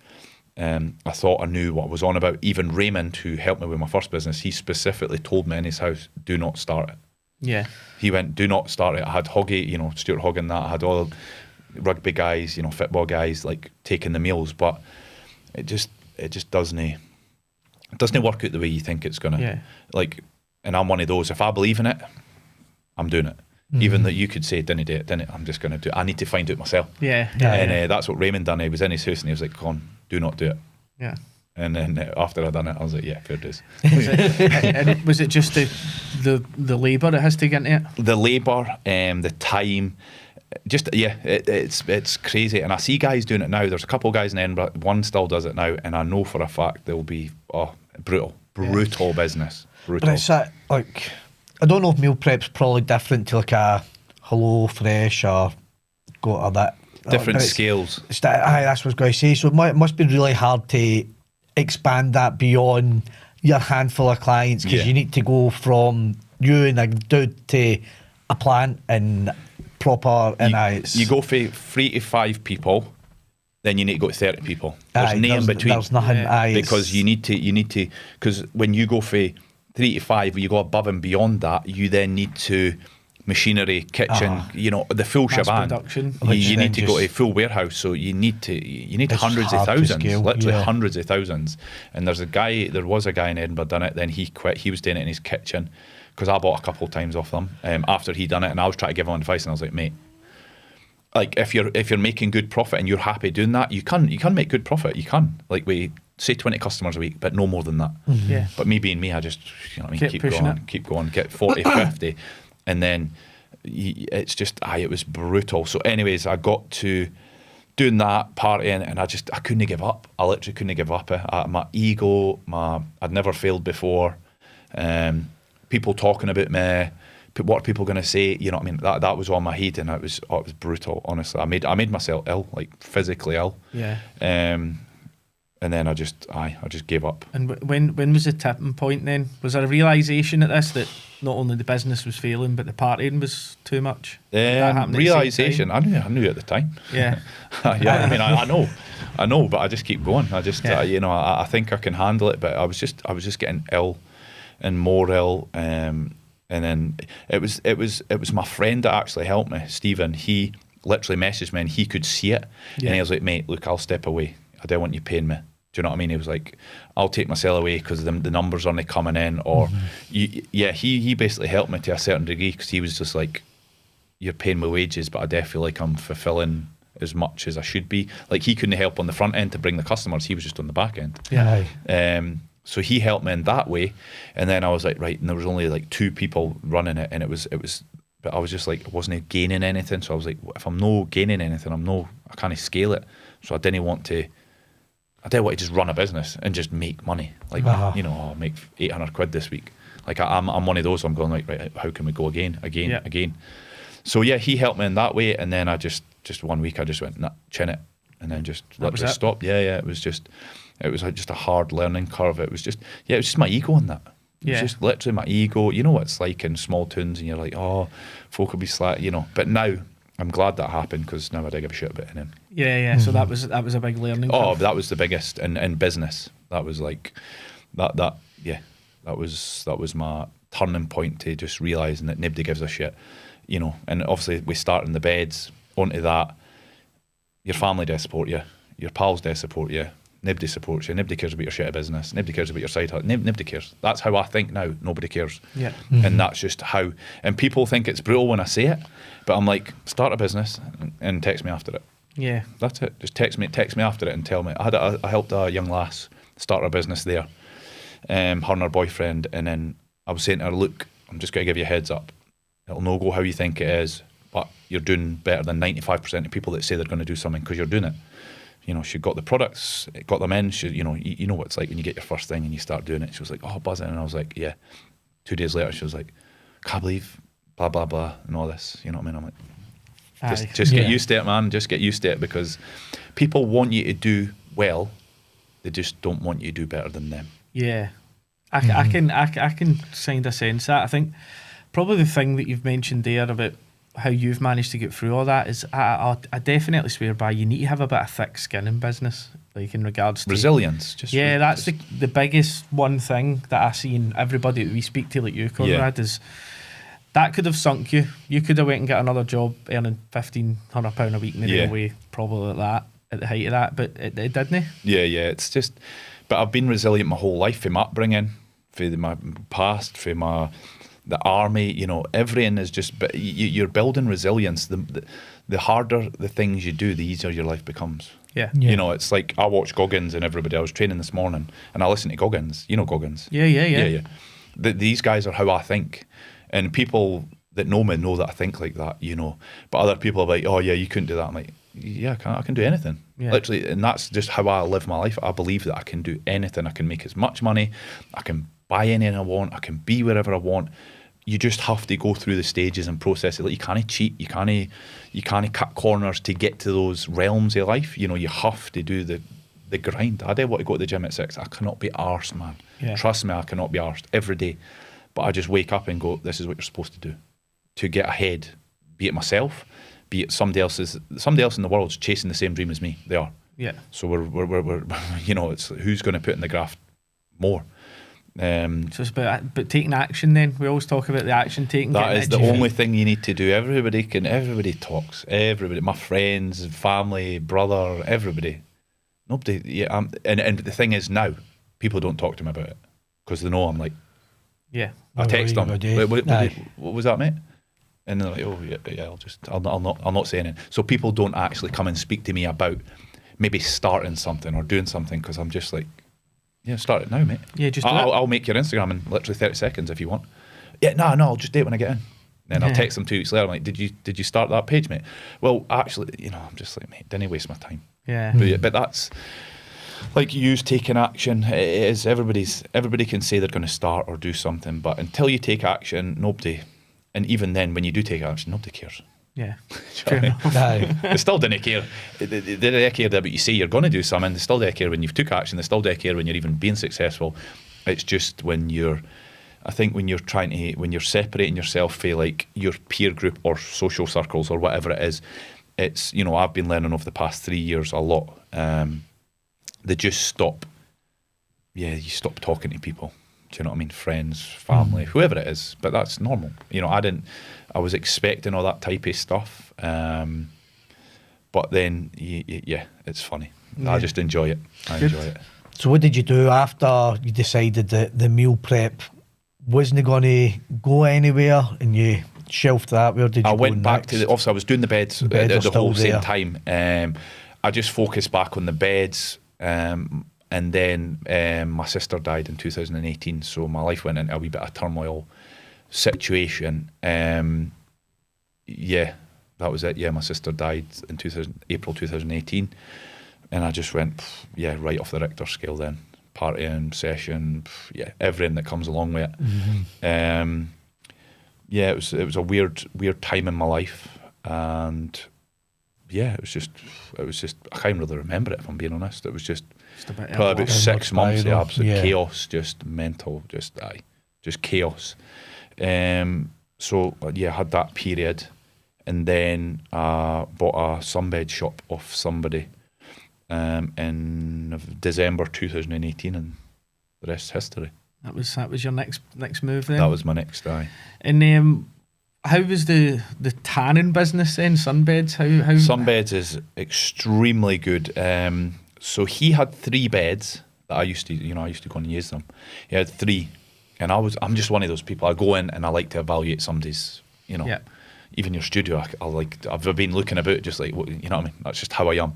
I thought I knew what I was on about. Even Raymond, who helped me with my first business, he specifically told me in his house, do not start it. Yeah. He went, do not start it. I had Hoggy, Stuart Hogg and that. I had all rugby guys, football guys, like taking the meals, but it just doesn't work out the way you think it's gonna. Yeah. Like, and I'm one of those. If I believe in it, I'm doing it. Even though you could say, didn't do it, I'm just going to do it. I need to find out myself. Yeah. And that's what Raymond done. He was in his house and he was like, Con, do not do it. Yeah. And then after I'd done it, I was like, yeah, fair dues. Was it just the labour it has to get into it? The labour, the time, just, it's crazy. And I see guys doing it now. There's a couple of guys in Edinburgh, one still does it now, and I know for a fact they'll be, brutal business. Brutal. But it's like, I don't know if meal prep's probably different to like a Hello Fresh or Go or that. Different scales. That's what I was going to say. So it must be really hard to expand that beyond your handful of clients, because you need to go from you and a dude to a plant and proper. You go for 3 to 5 people, then you need to go to 30 people. There's no in between. There's nothing. Because you need to, because when you go for 3 to 5, you go above and beyond that, you then need to machinery, kitchen, the full shebang. Production. You need to go to a full warehouse, so you need hundreds of thousands, literally hundreds of thousands. And there was a guy in Edinburgh done it, then he quit. He was doing it in his kitchen, because I bought a couple of times off them after he done it, and I was trying to give him advice, and I was like, mate, like if you're making good profit and you're happy doing that, you can make good profit. You can, like, we say 20 customers a week, but no more than that. Yeah. But me being me, I just keep going, get 40, 50, and then it's just it was brutal. So anyways, I got to doing that, partying, and I couldn't give up. I literally couldn't give up. My ego, I'd never failed before. People talking about me, what are people going to say? You know what I mean? That was on my head, and it was brutal. Honestly, I made myself ill, like physically ill. Yeah. And then I just gave up. And when was the tipping point then? Was there a realisation at this that not only the business was failing, but the partying was too much? Realisation. I knew at the time. Yeah. Yeah. I mean, I know, but I just keep going. I just, I think I can handle it. But I was just getting ill and more ill. And then it was my friend that actually helped me, Stephen. He literally messaged me and he could see it, and he was like, mate, look, I'll step away. I don't want you paying me. Do you know what I mean? He was like, I'll take myself away because the numbers aren't coming in. Or, he basically helped me to a certain degree, because he was just like, you're paying my wages, but I definitely feel like I'm fulfilling as much as I should be. Like, he couldn't help on the front end to bring the customers. He was just on the back end. Yeah. So he helped me in that way. And then I was like, right, and there was only like 2 people running it, and it was, but I was just like, I wasn't gaining anything. So I was like, if I'm no gaining anything, I can't scale it. So I didn't want to just run a business and just make money. Like, I'll make 800 quid this week. Like, I'm one of those. I'm going like, right, how can we go again? So he helped me in that way. And then I just 1 week I just went, nah, chin it, and then just stopped. It was just a hard learning curve. It was just my ego in that. It was just literally my ego. You know what it's like in small towns, and you're like, oh, folk will be slack, But now I'm glad that happened, because now I don't give a shit about him. Yeah. Mm-hmm. So that was a big learning curve. Oh, that was the biggest in business. That was like that was my turning point to just realising that nobody gives a shit. And obviously we start in the beds, onto that, your family does support you, your pals does support you, nobody supports you, nobody cares about your shit of business, nobody cares about your side hustle, nobody cares. That's how I think now, nobody cares. Yeah. Mm-hmm. And that's just how, and people think it's brutal when I say it, but I'm like, start a business and text me after it. Yeah. That's it. Just text me after it and tell me. I helped a young lass start her business there, her and her boyfriend, and then I was saying to her, look, I'm just going to give you a heads up. It'll no go how you think it is, but you're doing better than 95% of people that say they're going to do something, because you're doing it. She got the products, got them in. She, you know what it's like when you get your first thing and you start doing it. She was like, oh, buzzing. And I was like, yeah. 2 days later, she was like, can't believe blah, blah, blah, and all this. You know what I mean? I'm like, just get used to it, man. Just get used to it, because people want you to do well. They just don't want you to do better than them. Yeah. I can kind of sense that. I think probably the thing that you've mentioned there about how you've managed to get through all that is I definitely swear by you need to have a bit of thick skin in business, like in regards to resilience. That's the biggest one thing that I see in everybody that we speak to, like you, Conrad, is that could have sunk you. You could have went and got another job earning £1,500 a week in the railway, probably like that, at the height of that, but it didn't. Yeah, it's just, but I've been resilient my whole life, from my upbringing, from my past, from the army, you know, everything is just, but you're building resilience. The harder the things you do, the easier your life becomes. Yeah. You know, it's like I watch Goggins and everybody. I was training this morning and I listen to Goggins. You know Goggins? Yeah. These guys are how I think. And people that know me know that I think like that, you know. But other people are like, oh yeah, you couldn't do that. I'm like, yeah, I can do anything. Yeah. Literally, and that's just how I live my life. I believe that I can do anything. I can make as much money. I can buy anything I want. I can be wherever I want. You just have to go through the stages and process it. Like, you can't cheat. You can't cut corners to get to those realms of life. You know, you have to do the grind. I don't want to go to the gym at 6. I cannot be arsed, man. Yeah. Trust me, I cannot be arsed every day. But I just wake up and go, this is what you're supposed to do to get ahead. Be it myself, be it somebody else in the world's chasing the same dream as me. They are. Yeah. So we're you know, it's who's going to put in the graft more. So it's about taking action. Then we always talk about the action taking. That is the only thing you need to do. Everybody talks. Everybody, my friends, family, brother, everybody. Nobody. Yeah. And the thing is, now people don't talk to me about it because they know I'm like. Yeah. I text them. What was that, mate? And they're like, oh yeah. I'll not say anything. So people don't actually come and speak to me about maybe starting something or doing something because I'm just like. Yeah, start it now, mate. Yeah, just I'll make your Instagram in literally 30 seconds if you want. Yeah, no, I'll just do it when I get in. Then I'll text them 2 weeks later. I'm like, did you start that page, mate? Well, actually, you know, I'm just like, mate, didn't waste my time. Yeah. But that's like you taking action. It is everybody can say they're going to start or do something, but until you take action, nobody. And even then, when you do take action, nobody cares. Yeah, they still didn't care. They didn't care about you say you're going to do something. They still didn't care when you've took action. They still didn't care when you're even being successful. It's just when you're separating yourself from like your peer group or social circles or whatever it is. It's, you know, I've been learning over the past 3 years a lot. They just stop. Yeah, you stop talking to people. Do you know what I mean? Friends, family, whoever it is. But that's normal. You know, I was expecting all that type of stuff. But then, yeah, it's funny. Yeah. I just enjoy it. Enjoy it. So what did you do after you decided that the meal prep wasn't going to go anywhere and you shelved that? Where did you I go went back next? to obviously I was doing the beds the whole same time. I just focused back on the beds. And then my sister died in 2018, so my life went into a wee bit of turmoil situation. Yeah, that was it. Yeah, my sister died in April 2018, and I just went, right off the Richter scale then. Partying, session, everything that comes along with it. Mm-hmm. It was a weird time in my life, and it was just I can't really remember it if I'm being honest. It was just probably about 6 months of absolute chaos, just mental, just chaos. So I had that period, and then bought a sunbed shop off somebody in December 2018, and the rest is history. That was your next move then? That was my next And how was the tanning business then? Sunbeds? How Sunbeds is extremely good. So he had 3 beds that I used to go and use them. He had 3, and I'm just one of those people. I go in and I like to evaluate somebody's, even your studio. I've been looking about, just like, you know what I mean. That's just how I am.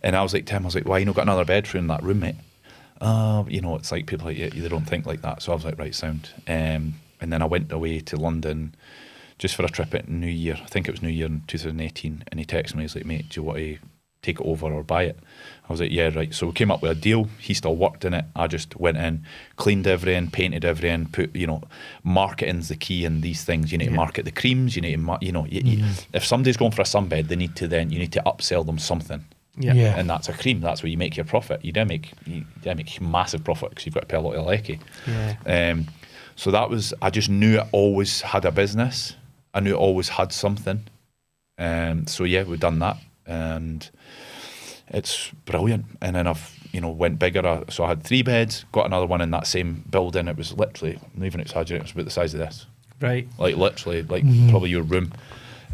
And I was like, Tim, why you not got another bedroom in that room, mate? It's like people like they don't think like that. So I was like, right, sound. And then I went away to London just for a trip at New Year. I think it was New Year in 2018. And he texted me, he's like, mate, do you want to take it over or buy it? I was like, yeah, right. So we came up with a deal. He still worked in it. I just went in, cleaned everything, painted everything, put, marketing's the key in these things. You need to market the creams. You need to, if somebody's going for a sunbed, you need to upsell them something. Yeah. And that's a cream. That's where you make your profit. You don't make massive profit because you've got to pay a lot of lecky. Yeah. So that was, I just knew it always had a business. I knew it always had something. So yeah, we've done that, and it's brilliant. And then I've went bigger. So I had 3 beds, got another one in that same building. It was literally, I'm not even exaggerating, it was about the size of this. Right. Like literally, like probably your room.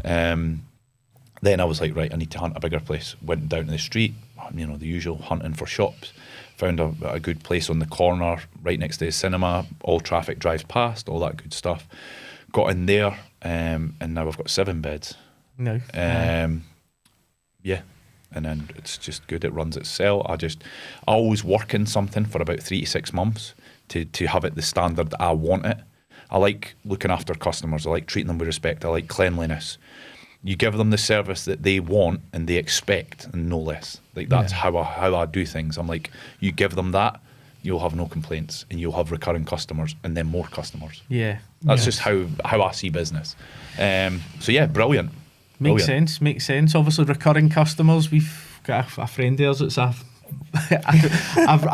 Then I was like, right, I need to hunt a bigger place. Went down to the street, the usual hunting for shops. Found a good place on the corner, right next to the cinema. All traffic drives past, all that good stuff. Got in there, and now I've got 7 beds. No. Yeah. And then it's just good. It runs itself. I always work in something for about 3 to 6 months to have it the standard that I want it. I like looking after customers. I like treating them with respect. I like cleanliness. You give them the service that they want and they expect, and no less. Like that's how I do things. I'm like, you give them that, you'll have no complaints, and you'll have recurring customers, and then more customers. Yeah, that's just how I see business. So yeah, brilliant. Makes sense. Obviously, recurring customers. We've got a friend of ours that's a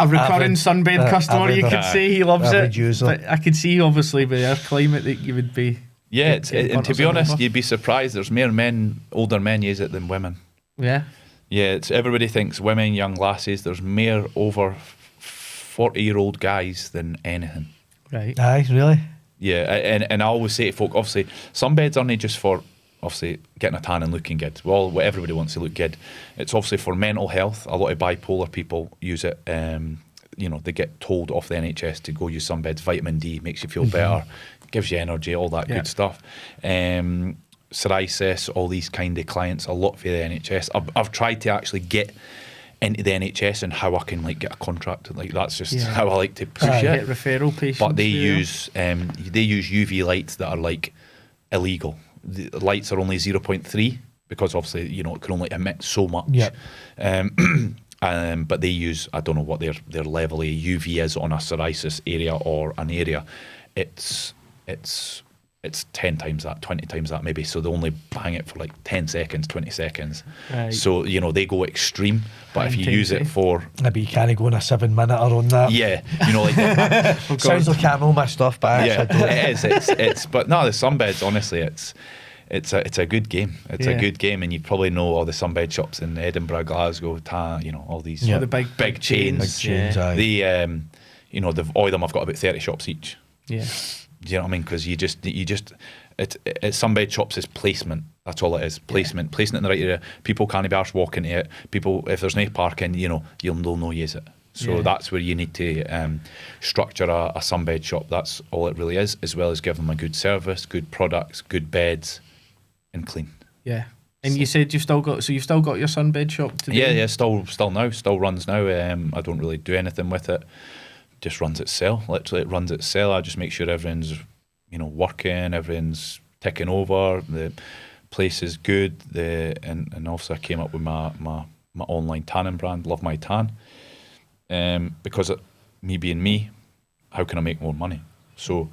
recurring sunbed customer. You could say he loves it. User. But I could see, obviously, with our climate, that you would be. Yeah, and to be honest, you'd be surprised. There's more men, older men, use it than women. Yeah. Yeah, everybody thinks women, young lasses. There's more over 40-year-old guys than anything. Right. Aye, really? Yeah, and I always say to folk, obviously, some beds aren't just for obviously getting a tan and looking good. Well, everybody wants to look good. It's obviously for mental health. A lot of bipolar people use it. They get told off the NHS to go use sunbeds. Vitamin D makes you feel better, gives you energy, all that good stuff. Psoriasis, all these kind of clients, a lot for the NHS. I've tried to actually get into the NHS and how I can get a contract. Like that's just how I like to push it. Get referral patients. But they use UV lights that are illegal. The lights are only 0.3 because obviously it can only emit so much. Yep. But they use, I don't know what their level of UV is on a psoriasis area or an area. It's 10 times that, 20 times that maybe. So they only bang it for 10 seconds, 20 seconds. Right. So, they go extreme. But if you use it for... Maybe you can't go in a 7-minute on that. Yeah. That. Sounds like I know my stuff, but I don't. It is. It's but no, the sunbeds, honestly, it's a good game. It's a good game, and you probably know all the sunbed shops in Edinburgh, Glasgow, all these the big chains. Big chains, aye. All of them have got about 30 shops each. Yeah. Do you know what I mean? Because it's sunbed shops is placement. That's all it is. Placement. Placing it in the right area. People can't be arsed walking to it. People, if there's no parking, they'll no use it. So that's where you need to structure a sunbed shop. That's all it really is, as well as give them a good service, good products, good beds, and clean. Yeah. And you said you've still got your sunbed shop today? Yeah, still runs now. I don't really do anything with it. Just runs itself. Literally, it runs itself. I just make sure everything's, working, everything's ticking over. The place is good. And also I came up with my online tanning brand, Love My Tan. Because me being me, how can I make more money? So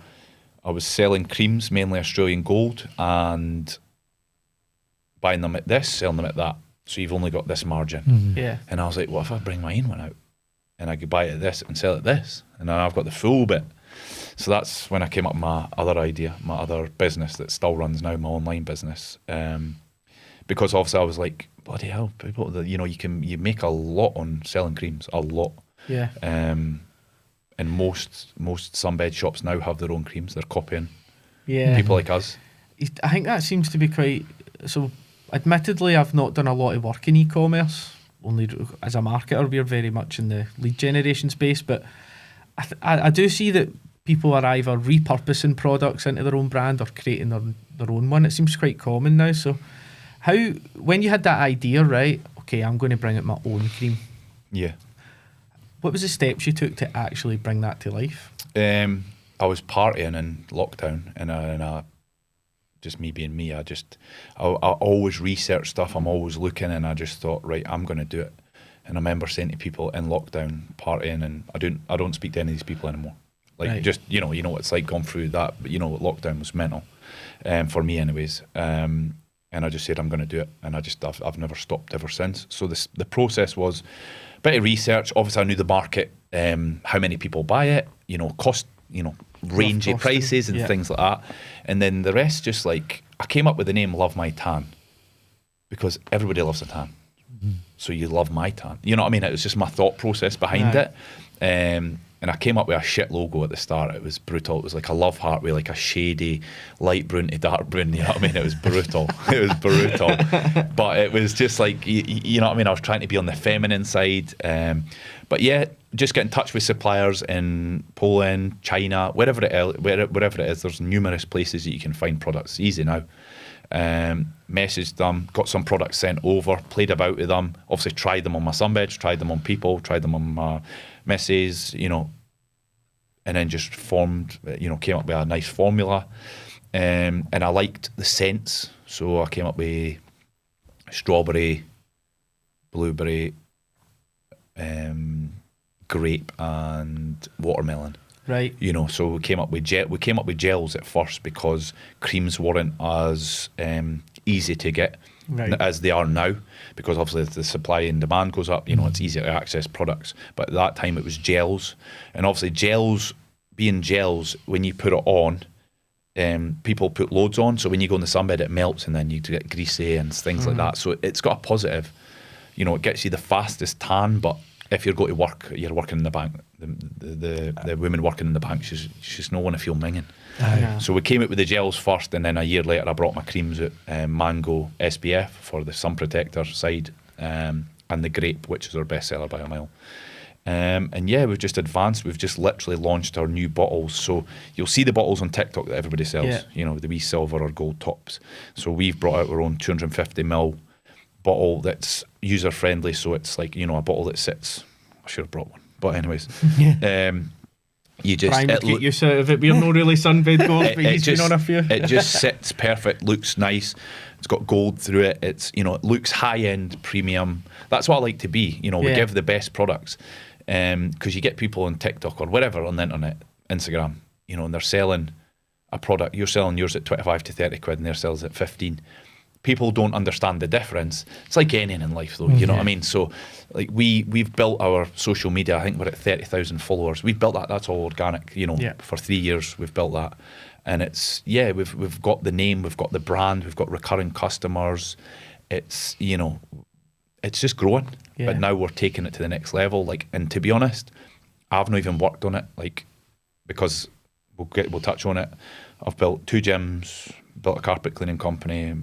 I was selling creams, mainly Australian Gold, and buying them at this, selling them at that. So you've only got this margin. Mm-hmm. Yeah. And I was like, what if I bring my own one out? And I could buy it at this and sell it at this. And then I've got the full bit. So that's when I came up with my other idea, my other business that still runs now, my online business. Because obviously I was like, bloody hell, people, you make a lot on selling creams, a lot. Yeah. And most sunbed shops now have their own creams. They're copying people like us. I think that seems to be quite... So, admittedly, I've not done a lot of work in e-commerce. Only as a marketer, we're very much in the lead generation space, but I do see that people are either repurposing products into their own brand or creating their own one. It seems quite common now. So when you had that idea, right, okay, I'm going to bring out my own cream. Yeah. What was the steps you took to actually bring that to life? I was partying in lockdown, and I just me being me, I always research stuff. I'm always looking, and I just thought, right, I'm going to do it. And I remember saying to people in lockdown, partying, and I don't speak to any of these people anymore. Just you know what it's like going through that. But lockdown was mental, for me anyways. And I just said I'm going to do it, and I've never stopped ever since. So the process was a bit of research. Obviously, I knew the market, how many people buy it, cost, range of prices and things like that. And then the rest, just I came up with the name Love My Tan. because everybody loves a tan. So you love my tan. You know what I mean? It was just my thought process behind it. And I came up with a shit logo at the start. It was brutal. It was like a love heart with like a shady light brown to dark brown. You know what I mean? It was brutal. It was brutal. But it was just like, you know what I mean? I was trying to be on the feminine side. But yeah, just get in touch with suppliers in Poland, China, wherever it is. There's numerous places that you can find products. Easy now. Messaged them, got some products sent over, played about with them, obviously tried them on my sunbeds, tried them on people, tried them on my misses, you know, and then just formed, you know, came up with a nice formula. And I liked the scents, so I came up with strawberry, blueberry, grape and watermelon. Right. You know, so we came up with gels at first because creams weren't as easy to get as they are now, because obviously as the supply and demand goes up, you know, it's easier to access products. But at that time it was gels, and obviously gels, when you put it on, people put loads on, so when you go in the sunbed it melts and then you get greasy and things like that. So it's got a positive, you know, it gets you the fastest tan. But if you're going to work, you're working in the bank. The women working in the bank, she's not want to feel minging. So we came out with the gels first, and then a year later I brought my creams out, mango SPF for the sun protector side, and the grape, which is our best seller by a mile. And yeah, we've just advanced. We've just literally launched our new bottles. So you'll see the bottles on TikTok that everybody sells, you know, the wee silver or gold tops. So we've brought out our own 250ml bottle that's user friendly. So it's like, you know, a bottle that sits. I should have brought one, but anyways, you just try and get use out of it. We're not really sunbed goers, but he's been on a few. It just sits perfect, looks nice. It's got gold through it. It's, you know, it looks high end, premium. That's what I like to be. You know, we give the best products, because you get people on TikTok or whatever on the internet, Instagram, you know, and they're selling a product. You're selling yours at 25 to 30 quid, and they're selling at 15. People don't understand the difference. It's like anything in life, though. You know what I mean? So, like we've built our social media. I think we're at 30,000 followers. We've built that. That's all organic. You know, for 3 years we've built that, and it's we've got the name, we've got the brand, we've got recurring customers. It's, you know, it's just growing. But now we're taking it to the next level. Like, and to be honest, I've not even worked on it. Like, because we'll touch on it. I've built 2 gyms, built a carpet cleaning company,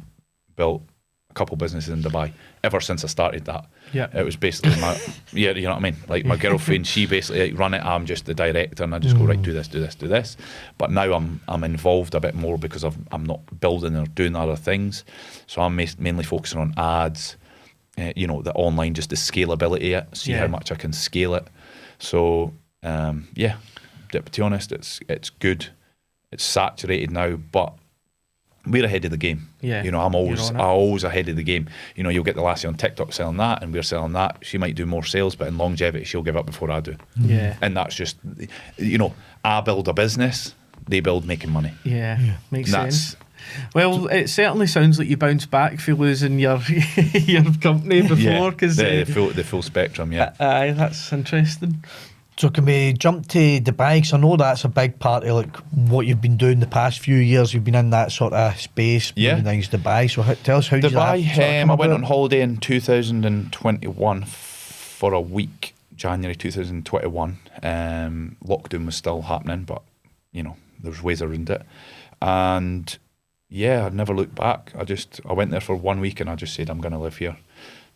built a couple businesses in Dubai. Ever since I started that, it was basically my you know what I mean. Like my girlfriend, she basically run it. I'm just the director, and I just go right, do this. But now I'm involved a bit more because I'm not building or doing other things. So I'm mainly focusing on ads. You know, the online, just the scalability, see how much I can scale it. So to be honest, it's good. It's saturated now, but we're ahead of the game. You know, I'm always ahead of the game. You know, you'll get the lassie on TikTok selling that, and we're selling that. She might do more sales, but in longevity, she'll give up before I do. And that's just, you know, I build a business, they build making money. Makes sense. Well, it certainly sounds like you bounced back for losing your your company before, because the full spectrum. Aye, that's interesting. So can we jump to Dubai? Because I know that's a big part of like what you've been doing the past few years. You've been in that sort of space, moving things Dubai. So tell us how Dubai. I went on holiday in 2021 for a week, January 2021. Lockdown was still happening, but you know, there's ways around it. And I've never looked back. I went there for 1 week, and I just said I'm going to live here,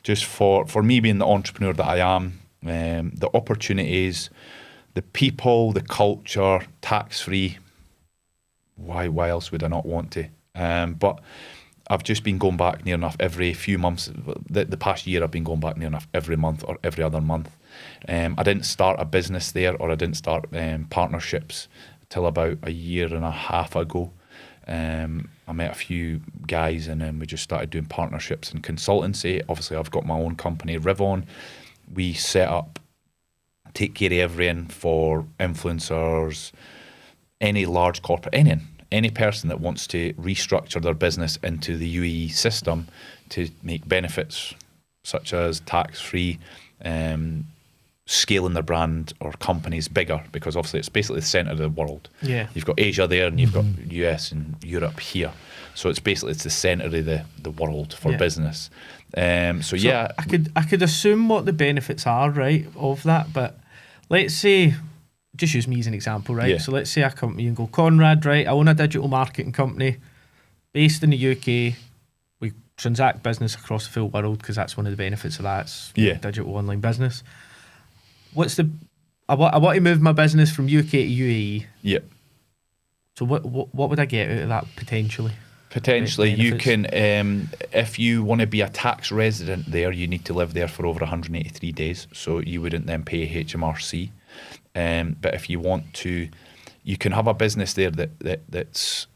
just for me being the entrepreneur that I am. The opportunities, the people, the culture, tax-free. Why else would I not want to? But I've just been going back near enough every few months. The past year I've been going back near enough every month or every other month. I didn't start a business there, or I didn't start partnerships till about a year and a half ago. I met a few guys, and then we just started doing partnerships and consultancy. Obviously I've got my own company, Rivon. We set up, take care of everything for influencers, any large corporate, any person that wants to restructure their business into the UAE system to make benefits such as tax-free, scaling their brand or companies bigger, because obviously it's basically the centre of the world. Yeah. You've got Asia there, and you've got US and Europe here. So it's the centre of the world for business. So yeah, I could assume what the benefits are, right, of that. But let's say, just use me as an example, right? Yeah. So let's say I come to you and go, Conrad, right? I own a digital marketing company based in the UK. We transact business across the full world because that's one of the benefits of that. It's digital online business. I want to move my business from UK to UAE. Yeah. So what would I get out of that potentially? Potentially, you can, if you want to be a tax resident there, you need to live there for over 183 days. So you wouldn't then pay HMRC. But if you want to, you can have a business there that's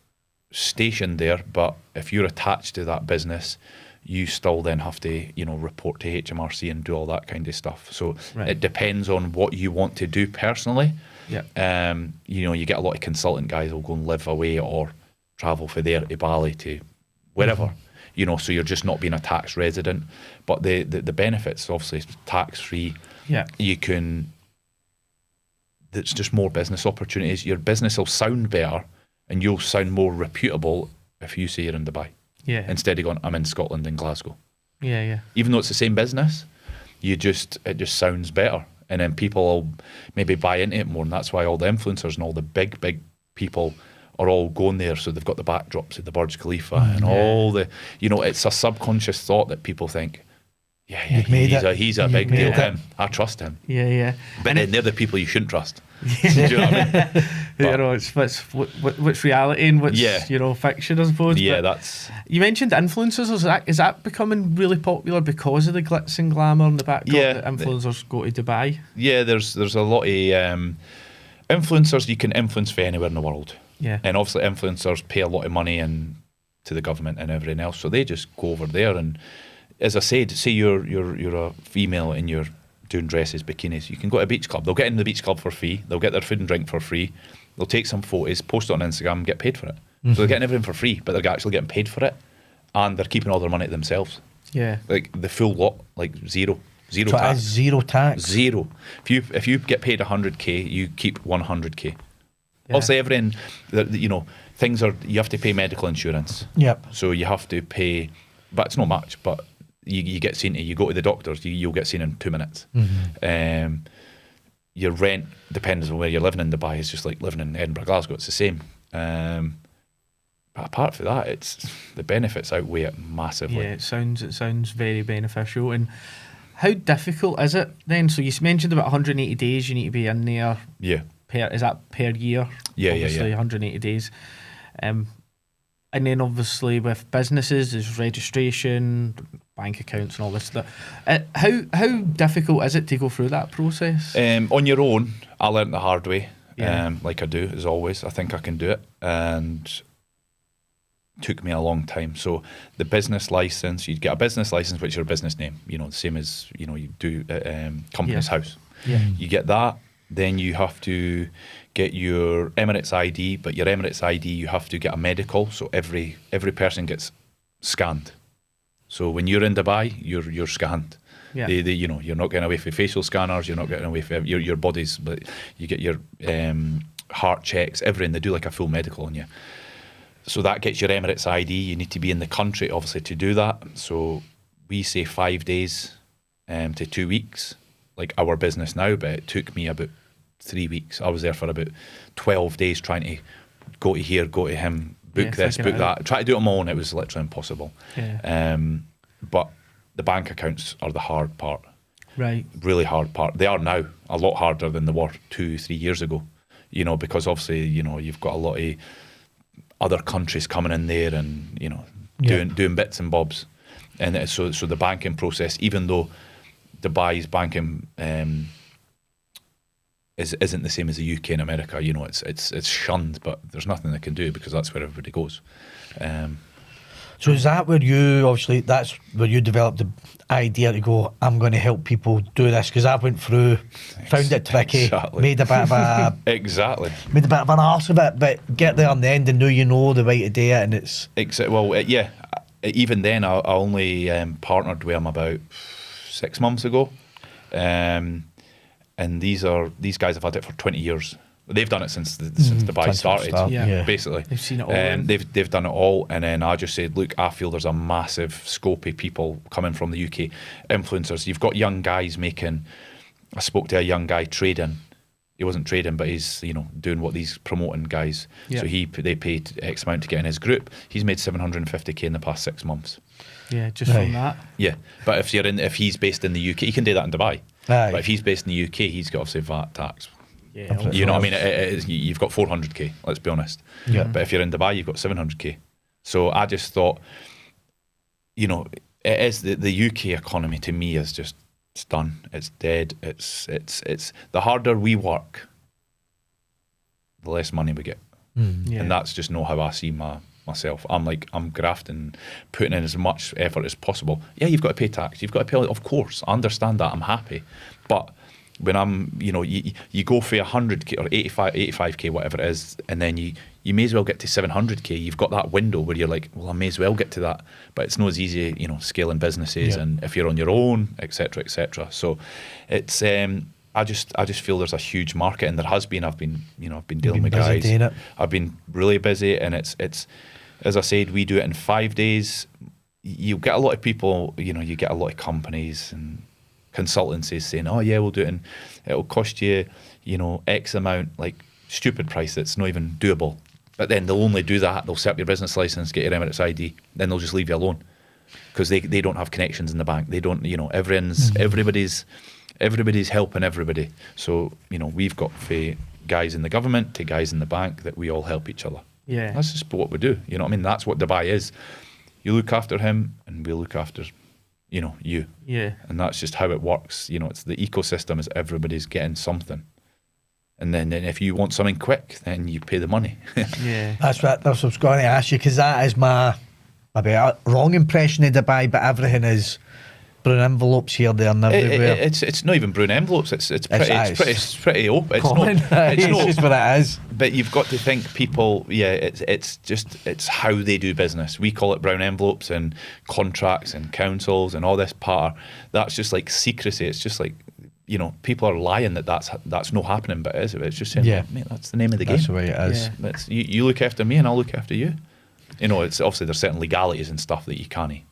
stationed there. But if you're attached to that business, you still then have to, report to HMRC and do all that kind of stuff. So it depends on what you want to do personally. Yeah. You get a lot of consultant guys who'll go and live away or travel for there to Bali to wherever, so you're just not being a tax resident. But the benefits, obviously, tax free. Yeah. It's just more business opportunities. Your business will sound better and you'll sound more reputable if you say you're in Dubai. Yeah. Instead of going, I'm in Scotland and Glasgow. Yeah, yeah. Even though it's the same business, it just sounds better. And then people will maybe buy into it more. And that's why all the influencers and all the big people are all going there. So they've got the backdrops of the Burj Khalifa and all the, it's a subconscious thought that people think, he's a big deal. Him, I trust him. Yeah, yeah. But then they're the people you shouldn't trust. Do you know what I mean? It's what's reality and what's fiction, I suppose. Yeah, but that's. You mentioned influencers. Is that becoming really popular because of the glitz and glamour and the backdrop that influencers go to Dubai? Yeah, there's a lot of influencers. You can influence for anywhere in the world. Yeah, and obviously influencers pay a lot of money to the government and everything else, so they just go over there. And as I said, say you're a female and you're doing dresses, bikinis, you can go to a beach club. They'll get in the beach club for free. They'll get their food and drink for free. They'll take some photos, post it on Instagram, get paid for it. So they're getting everything for free, but they're actually getting paid for it, and they're keeping all their money to themselves. Yeah, like the full lot, like zero so tax. Zero tax. Zero. If you get paid 100k, you keep 100k. Yeah. Obviously, everything things are, you have to pay medical insurance. Yep. So you have to pay, but it's not much. But you get seen. You go to the doctors, you'll get seen in 2 minutes. Your rent depends on where you're living in Dubai. It's just like living in Edinburgh, Glasgow. It's the same. But apart from that, it's the benefits outweigh it massively. Yeah, it sounds very beneficial. And how difficult is it then? So you mentioned about 180 days. You need to be in there. Yeah. Is that per year? Yeah, obviously, 180 days. And then obviously with businesses, there's registration, bank accounts and all this stuff. How difficult is it to go through that process? On your own, I learnt the hard way, like I do, as always. I think I can do it. And it took me a long time. So the business license, you'd get a business license, which is your business name, the same as, you do Companies House. Yeah. You get that. Then you have to get your Emirates ID, but your Emirates ID, you have to get a medical. So every person gets scanned. So when you're in Dubai, you're scanned. Yeah. You're not getting away with facial scanners. You're not getting away with your bodies, but you get your heart checks, everything. They do like a full medical on you. So that gets your Emirates ID. You need to be in the country, obviously, to do that. So we say 5 days to 2 weeks. Like our business now, but it took me about 3 weeks. I was there for about 12 days trying to go to here, go to him, book this, book that. Try to do it on my own. It was literally impossible. Yeah. But the bank accounts are the hard part. Right. Really hard part. They are now a lot harder than they were 2-3 years ago. Because obviously, you've got a lot of other countries coming in there and, doing bits and bobs. And so the banking process, even though Dubai's banking isn't the same as the UK and America. It's shunned, but there's nothing they can do because that's where everybody goes. So is that where that's where you developed the idea to go, I'm going to help people do this? Because I went through, found it tricky, exactly. made a bit of a made a bit of an arse of it, but get there in the end and know the way to do it, and it's even then I only partnered with him about 6 months ago, and and these guys have had it for 20 years. They've done it since Dubai started. Basically. They've seen it all. They've done it all, and then I just said, look, I feel there's a massive scope of people coming from the UK, influencers. You've got young guys making. I spoke to a young guy trading. He wasn't trading, but he's doing what these promoting guys. Yeah. So they paid X amount to get in his group. He's made 750k in the past 6 months. Yeah, just from that. Yeah, but if he's based in the UK, he can do that in Dubai. Aye. But if he's based in the UK, he's got to say VAT tax. Yeah, you know what I mean? You've got 400k. Let's be honest. Yeah. But if you're in Dubai, you've got 700k. So I just thought, it is the UK economy to me is just. It's done. It's dead. It's the harder we work, the less money we get, and that's just not how I see myself. I'm grafting, putting in as much effort as possible. Yeah, you've got to pay tax. You've got to pay. Of course, I understand that. I'm happy, but when I'm, you go for 100k or 85k, whatever it is, and then you may as well get to 700k. You've got that window where you're like, well, I may as well get to that, but it's not as easy, scaling businesses, and if you're on your own, etc., etc. So it's I just feel there's a huge market, and there has been. I've been dealing with guys. I've been really busy, and it's as I said, we do it in 5 days. You get a lot of people, you get a lot of companies and consultancies saying, oh yeah, we'll do it, and it'll cost you, X amount, like stupid price that's not even doable. But then they'll only do that. They'll set up your business license, get your Emirates ID, then they'll just leave you alone because they don't have connections in the bank. They don't, everybody's helping everybody. So we've got guys in the government to guys in the bank that we all help each other. Yeah, that's just what we do. You know what I mean? That's what Dubai is. You look after him, and we look after. You. Yeah. And that's just how it works. It's the ecosystem is everybody's getting something. And then if you want something quick, then you pay the money. Yeah. That's what I was going to ask you, because that is maybe a wrong impression of Dubai, but everything is brown envelopes here, there and everywhere. It's not even brown envelopes. It's pretty open. It's just what it is. But you've got to think people. Yeah, it's how they do business. We call it brown envelopes and contracts and councils and all this part. That's just like secrecy. It's just like people are lying that's not happening, but it is. It's just saying, mate, that's the name of the game. That's the way it is. Yeah. You look after me and I'll look after you. It's obviously there's certain legalities and stuff that you can't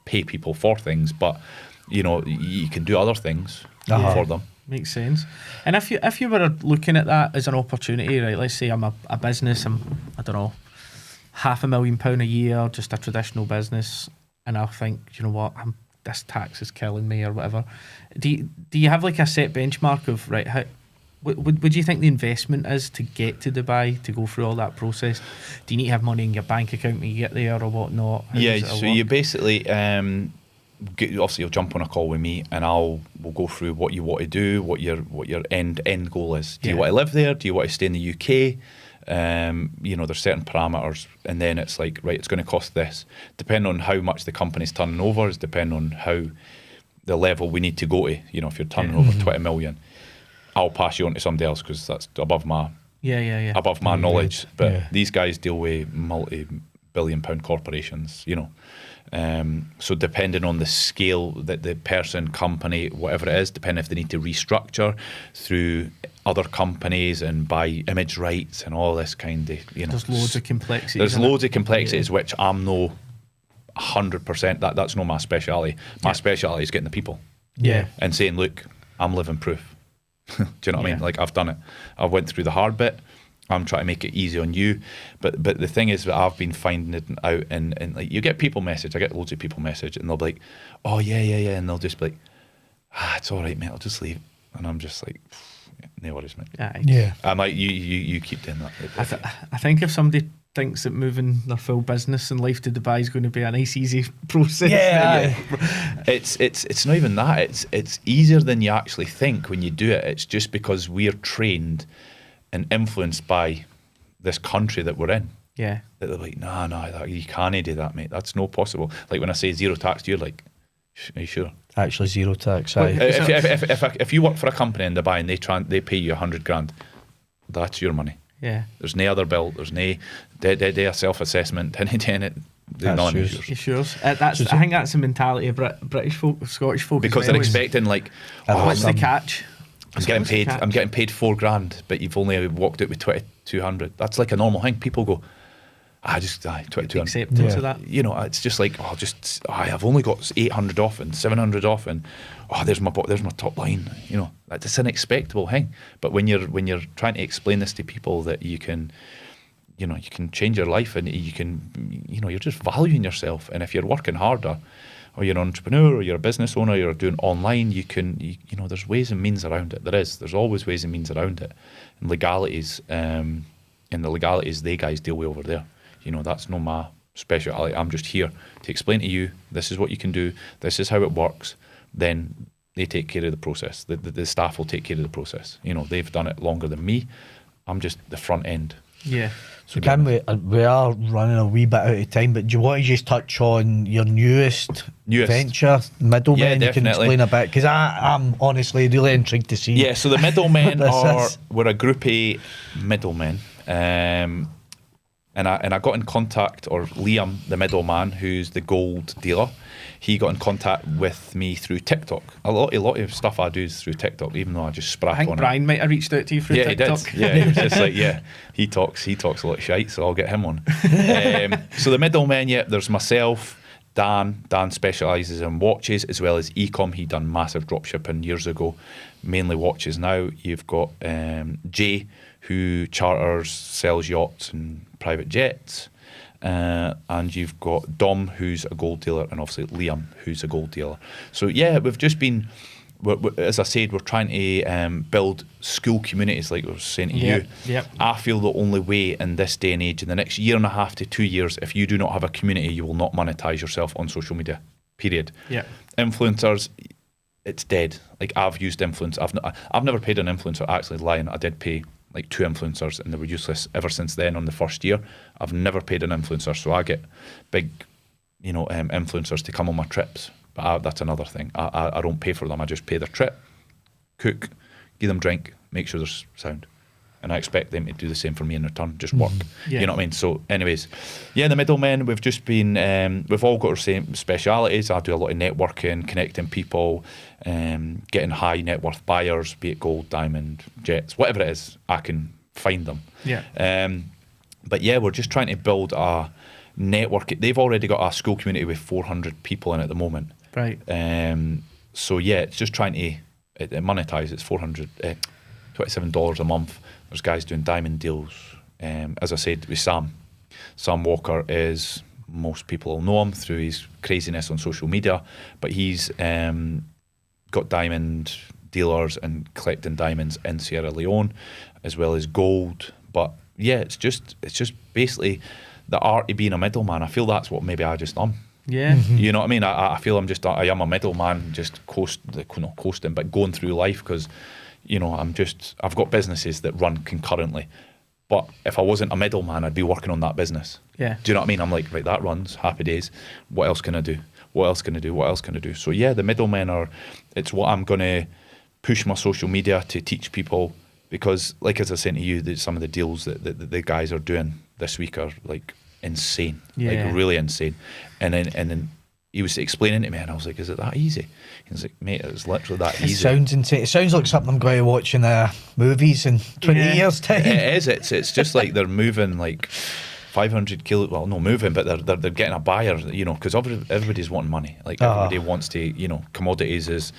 pay people for things, but you can do other things for them. Makes sense. And if you were looking at that as an opportunity, right? Let's say I'm a business, I don't know, £500,000 a year, just a traditional business, and I think, you know what, this tax is killing me or whatever. Do you have like a set benchmark of, right, how would you think the investment is to get to Dubai, to go through all that process? Do you need to have money in your bank account when you get there or whatnot? So you basically obviously you'll jump on a call with me, and we'll go through what you want to do, what your end goal is. Do you want to live there? Do you want to stay in the UK? There's certain parameters, and then it's like, right, it's going to cost this. Depending on how much the company's turning over is depending on how the level we need to go to. If you're turning over 20 million, I'll pass you on to somebody else because that's above my above my knowledge. But these guys deal with multi-billion-pound corporations, so depending on the scale that the person, company, whatever it is, depending if they need to restructure through other companies and buy image rights and all this kind of, there's loads of complexities. There's loads of complexities which I'm no 100%. That's not my speciality. My speciality is getting the people. Yeah. And saying, look, I'm living proof. Do you know what I mean? Like, I've done it. I went through the hard bit. I'm trying to make it easy on you. But the thing is that I've been finding it out, and like, you get people message. I get loads of people message, and they'll be like, oh, yeah. And they'll just be like, it's all right, mate. I'll just leave. And I'm just like, no worries, mate. Yeah. I'm like, you keep doing that. I think if somebody thinks that moving their full business and life to Dubai is going to be a nice, easy process. Yeah. It's not even that. It's easier than you actually think when you do it. It's just because we're trained and influenced by this country that we're in. Yeah. That they're like, no, you can't do that, mate. That's not possible. Like when I say zero tax, you're like, are you sure? Actually, zero tax. If you work for a company in Dubai and they pay you $100,000, that's your money. Yeah. There's no other bill. There's no a self-assessment. None is yours. I think that's the mentality of British folk, Scottish folk. Because they're expecting like, what's the catch? I'm getting paid $4,000, but you've only walked out with 2,200. That's like a normal thing. People go, I just 2,200. Acceptance of that. You know, it's just like, I've only got 800 off and 700 off, and there's my top line. You know, that's an expectable thing. But when you're trying to explain this to people that you can change your life, and you're just valuing yourself. And if you're working harder, or you're an entrepreneur, or you're a business owner, you're doing online, there's ways and means around it. There's always ways and means around it. And legalities, and the legalities they guys deal with over there. You know, that's not my speciality. I'm just here to explain to you, this is what you can do, this is how it works. Then they take care of the process. The staff will take care of the process. You know, they've done it longer than me. I'm just the front end. Yeah. So we are running a wee bit out of time, but do you want to just touch on your newest venture, Middleman? Yeah, definitely. You can explain a bit, because I'm honestly really intrigued to see. Yeah, so the Middlemen we're a group of middlemen. And I got in contact, or Liam, the middleman, who's the gold dealer, he got in contact with me through TikTok. A lot of stuff I do is through TikTok, even though I just sprap on it. I think Brian might have reached out to you through TikTok. He did. Yeah, he was just like, he talks a lot of shite, so I'll get him on. So the middlemen, there's myself, Dan. Dan specialises in watches as well as ecom. He done massive dropshipping years ago, mainly watches now. You've got Jay, who charters, sells yachts and private jets. And you've got Dom, who's a gold dealer, and obviously Liam, who's a gold dealer. So we've just been, as I said, we're trying to build school communities, like I was saying to you. Yep. I feel the only way in this day and age, in the next 1.5 to 2 years, if you do not have a community, you will not monetize yourself on social media, period. Yeah. Influencers, it's dead. Like, I've used influence. I've never paid an influencer. Actually, lying, I did pay like 2 influencers, and they were useless ever since then. On the first year, I've never paid an influencer, so I get big, influencers to come on my trips. But that's another thing. I don't pay for them. I just pay their trip, cook, give them drink, make sure there's sound, and I expect them to do the same for me in return. Just work. Yeah. You know what I mean? So, anyways, the middlemen. We've just been. We've all got our same specialities. I do a lot of networking, connecting people, getting high net worth buyers, be it gold, diamond, jets, whatever it is. I can find them. Yeah. But we're just trying to build a network. They've already got a school community with 400 people in at the moment. Right. So it's just trying to monetize. It's $27 a month. There's guys doing diamond deals. As I said with Sam Walker, is, most people will know him through his craziness on social media, but he's got diamond dealers and collecting diamonds in Sierra Leone, as well as gold. But it's just basically the art of being a middleman. I feel that's what maybe I just am. Yeah. Mm-hmm. You know what I mean? I feel I am a middleman, just not coasting, but going through life, because I've got businesses that run concurrently. But if I wasn't a middleman, I'd be working on that business. Yeah. Do you know what I mean? I'm like, right, that runs, happy days. What else can I do? What else can I do? What else can I do? So the middlemen it's what I'm going to push my social media to teach people, because, like, as I said to you, some of the deals that the guys are doing this week are like insane, like really insane. And then he was explaining to me, and I was like, "Is it that easy?" He was like, "Mate, it's literally that easy." It sounds insane. It sounds like something I'm going to watch in movies in 20 years' time. It is. It's just like they're moving like 500 kilos. Well, not moving, but they're getting a buyer. Because everybody's wanting money. Like, everybody wants to. Commodities is,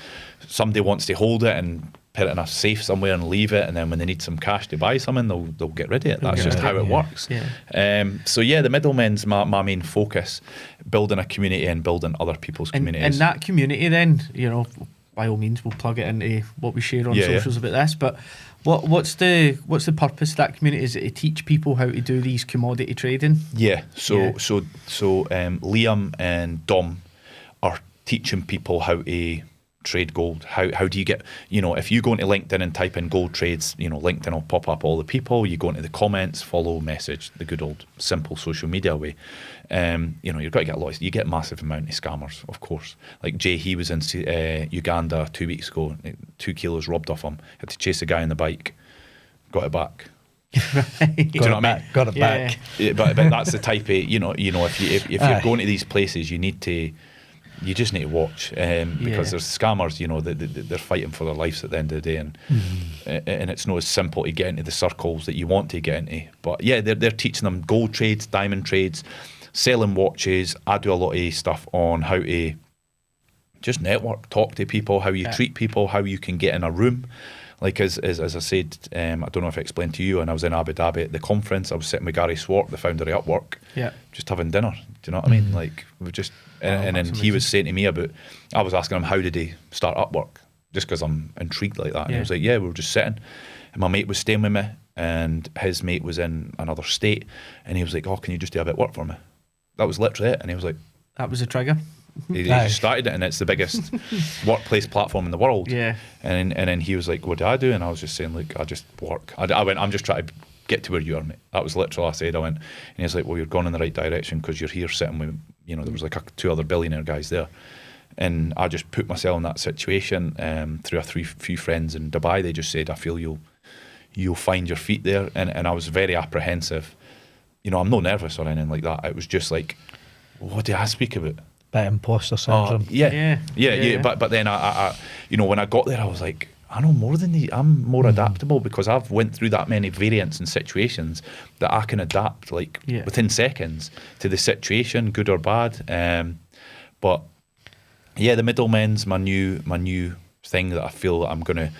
somebody wants to hold it and put it in a safe somewhere and leave it, and then when they need some cash to buy something, they'll get rid of it. That's just how it works. Yeah. The middlemen's my main focus, building a community and building other people's communities. And that community, then, by all means, we'll plug it into what we share on socials about this. But what's the purpose of that community? Is it to teach people how to do these commodity trading? Yeah. So Liam and Dom are teaching people how to trade gold. How do you get, if you go into LinkedIn and type in gold trades, LinkedIn will pop up all the people. You go into the comments, follow, message, the good old simple social media way. You've got to get you get massive amount of scammers, of course. Like Jay, he was in Uganda 2 weeks ago, 2 kilos robbed off him, had to chase a guy on the bike, got it back. Right. Do you know what I mean? Got it back. But that's the type of, if you're going to these places, you need to you just need to watch because there's scammers, you know, they're fighting for their lives at the end of the day, and it's not as simple to get into the circles that you want to get into. But yeah, they're teaching them gold trades, diamond trades, selling watches. I do a lot of stuff on how to just network, talk to people, how you treat people, how you can get in a room. Like as I said, I don't know if I explained to you, and I was in Abu Dhabi at the conference. I was sitting with Gary Swart, the founder of Upwork, just having dinner. Do you know what I mean? Like we just, and then he was saying to me about, I was asking him how did he start Upwork, just because I'm intrigued like that. And he was like, yeah, we were just sitting, and my mate was staying with me, and his mate was in another state, and he was like, oh, can you just do a bit of work for me? That was literally it. And he was like, that was a trigger. He just started it, and it's the biggest workplace platform in the world. Yeah. And then he was like, what do I do? And I was just saying, like, I just work. I went, I'm just trying to get to where you are, mate. That was literally what I said. I went, and he was like, well, you're going in the right direction because you're here sitting with, you know, there was like 2 other billionaire guys there. And I just put myself in that situation through few friends in Dubai. They just said, I feel you'll find your feet there. And I was very apprehensive. You know, I'm not nervous or anything like that. It was just like, what do I speak about? Bit imposter syndrome. Yeah. But then I, you know, when I got there, I was like, I know more than these. I'm more adaptable because I've went through that many variants and situations that I can adapt like within seconds to the situation, good or bad. But yeah, the middleman's my new thing that I feel that I'm gonna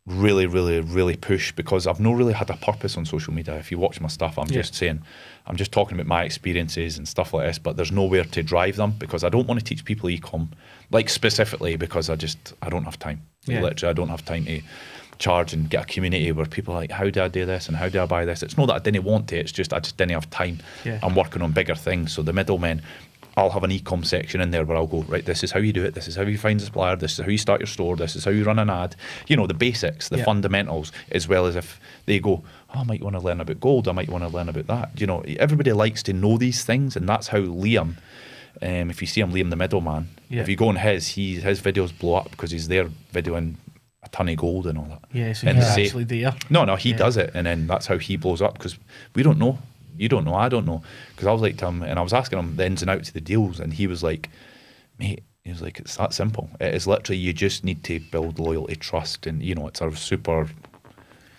really push, because I've not really had a purpose on social media. If you watch my stuff, I'm just saying, I'm just talking about my experiences and stuff like this, but there's nowhere to drive them because I don't want to teach people ecom, like specifically because I don't have time. Literally, I don't have time to charge and get a community where people are like, how do I do this and how do I buy this? It's not that I didn't want to, it's just I just didn't have time. I'm working on bigger things. So the middlemen, I'll have an ecom section in there where I'll go, right, this is how you do it, this is how you find a supplier, this is how you start your store, this is how you run an ad, you know, the basics, the fundamentals, as well as if they go, oh, I might want to learn about gold, I might want to learn about that. You know, everybody likes to know these things, and that's how Liam, if you see him, Liam the middleman, if you go on his videos blow up because he's there videoing a ton of gold and all that. Yeah, so he's actually there. No, he does it, and then that's how he blows up, because we don't know. You don't know, I don't know. Because I was like to him, and I was asking him the ins and outs of the deals, and he was like, mate, he was like, it's that simple. It is literally, you just need to build loyalty, trust, and, you know, it's a super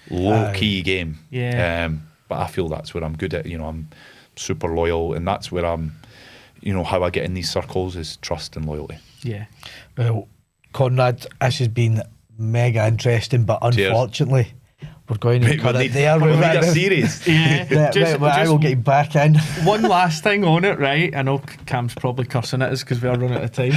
low-key game. But I feel that's where I'm good at. You know, I'm super loyal, and that's where I'm, you know, how I get in these circles is trust and loyalty. Yeah. Well, Conrad, this has been mega interesting, but unfortunately... We're going to cut it there. We'll need a series. I will get back in. One last thing on it, right? I know Cam's probably cursing at us because we are running out of time.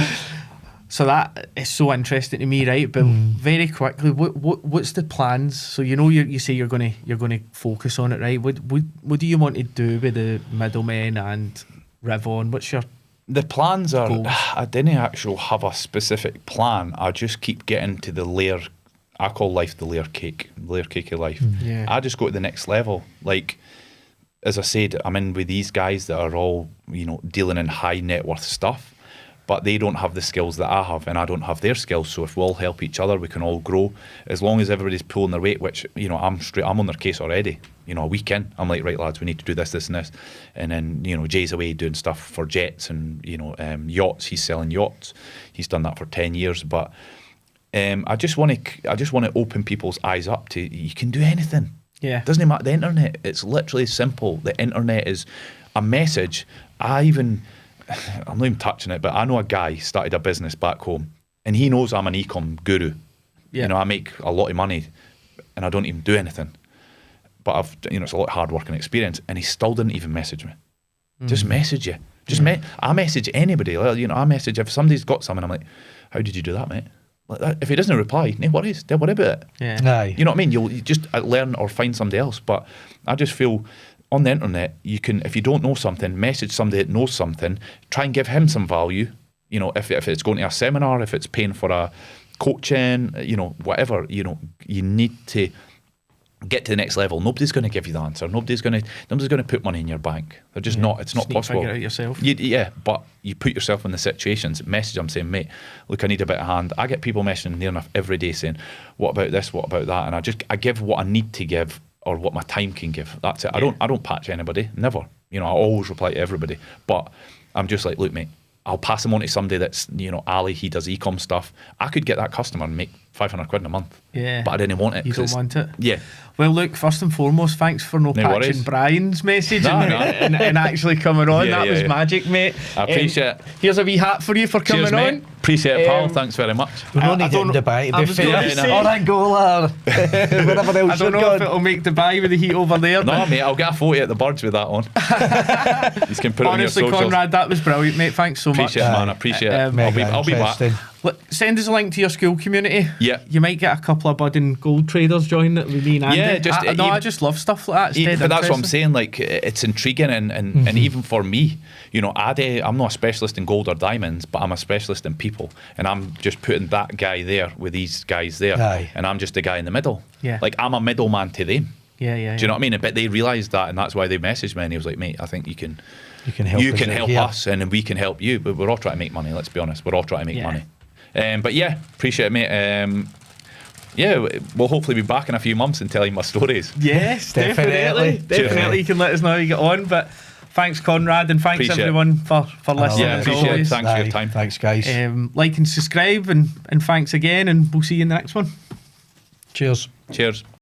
So that is so interesting to me, right? But very quickly, what's the plans? So you know, you say you're going to focus on it, right? What do you want to do with the middlemen and Rivon? What's your the plans are? Goals? I didn't actually have a specific plan. I just keep getting to the layer. I call life the layer cake of life. I just go to the next level. Like, as I said, I'm in with these guys that are all, you know, dealing in high net worth stuff, but they don't have the skills that I have, and I don't have their skills. So if we all help each other, we can all grow. As long as everybody's pulling their weight, which, you know, I'm on their case already. You know, a weekend, I'm like, right, lads, we need to do this, this, and this. And then, you know, Jay's away doing stuff for jets and, you know, yachts. He's selling yachts. He's done that for 10 years, but. I just want to open people's eyes up to, you can do anything. Yeah, doesn't matter. The internet, it's literally simple. The internet is a message. I'm not even touching it, but I know a guy started a business back home, and he knows I'm an ecom guru. You know, I make a lot of money, and I don't even do anything. But it's a lot of hard work and experience, and he still didn't even message me. Just message you. I message anybody. You know, I message if somebody's got something. I'm like, how did you do that, mate? Like that. If he doesn't reply, no worries. Don't worry about it. You know what I mean? You just learn or find somebody else. But I just feel on the internet, you can, if you don't know something, message somebody that knows something, try and give him some value. You know, if it's going to a seminar, if it's paying for a coaching, you know, whatever, you know, you need to get to the next level. Nobody's going to give you the answer. Nobody's going to put money in your bank. They're just not. It's not possible. Figure it out yourself. But you put yourself in the situations. Message them saying, mate, look, I need a bit of hand. I get people messaging near enough every day saying, what about this? What about that? And I give what I need to give or what my time can give. That's it. I don't patch anybody. Never. You know, I always reply to everybody. But I'm just like, look, mate, I'll pass them on to somebody that's, Ali, he does e-com stuff. I could get that customer and make 500 quid in a month. Yeah. But I didn't want it. You don't want it? Yeah. Well, look, first and foremost, thanks for no patching worries. Brian's message No, and actually coming on. Yeah, that was yeah. magic, mate. I appreciate it. Here's a wee hat for you for coming Cheers, on. mate. Appreciate it, pal. Thanks very much. We don't I need it in don't- Dubai, I to be was fair. gonna say- Or Angola, or wherever else I don't you're know if going. it'll make Dubai with the heat over there. No, mate, I'll get a photo at the birds with that on. You can put Honestly, it on your socials. Conrad, that was brilliant, mate. Thanks so Appreciate much. it, man. I appreciate it. Mega I'll be back. interesting. Look, send us a link to your school community. Yeah. You might get a couple of budding gold traders joining it with me and Andy. Yeah, I just love stuff like that. It's dead But that's what I'm interesting. saying. Like, it's intriguing, and even for me, I'm not a specialist in gold or diamonds, but I'm a specialist in people, and I'm just putting that guy there with these guys there, Aye. and I'm just a guy in the middle. Yeah. Like, I'm a middleman to them. Yeah, yeah. Do you know what I mean? But they realised that, and that's why they messaged me, and he was like, "Mate, I think you can help you us can out help here." us, and we can help you. But we're all trying to make money. Let's be honest, we're all trying to make Yeah. money. But yeah, appreciate it, mate. Yeah, we'll hopefully be back in a few months and tell you my stories. Yes, Definitely. definitely. You can let us know how you get on. But thanks, Conrad, and thanks Appreciate it. everyone for listening. Yeah, as appreciate it. always. Thanks for your time. Thanks, guys. Like and subscribe, and thanks again, and we'll see you in the next one. Cheers. Cheers.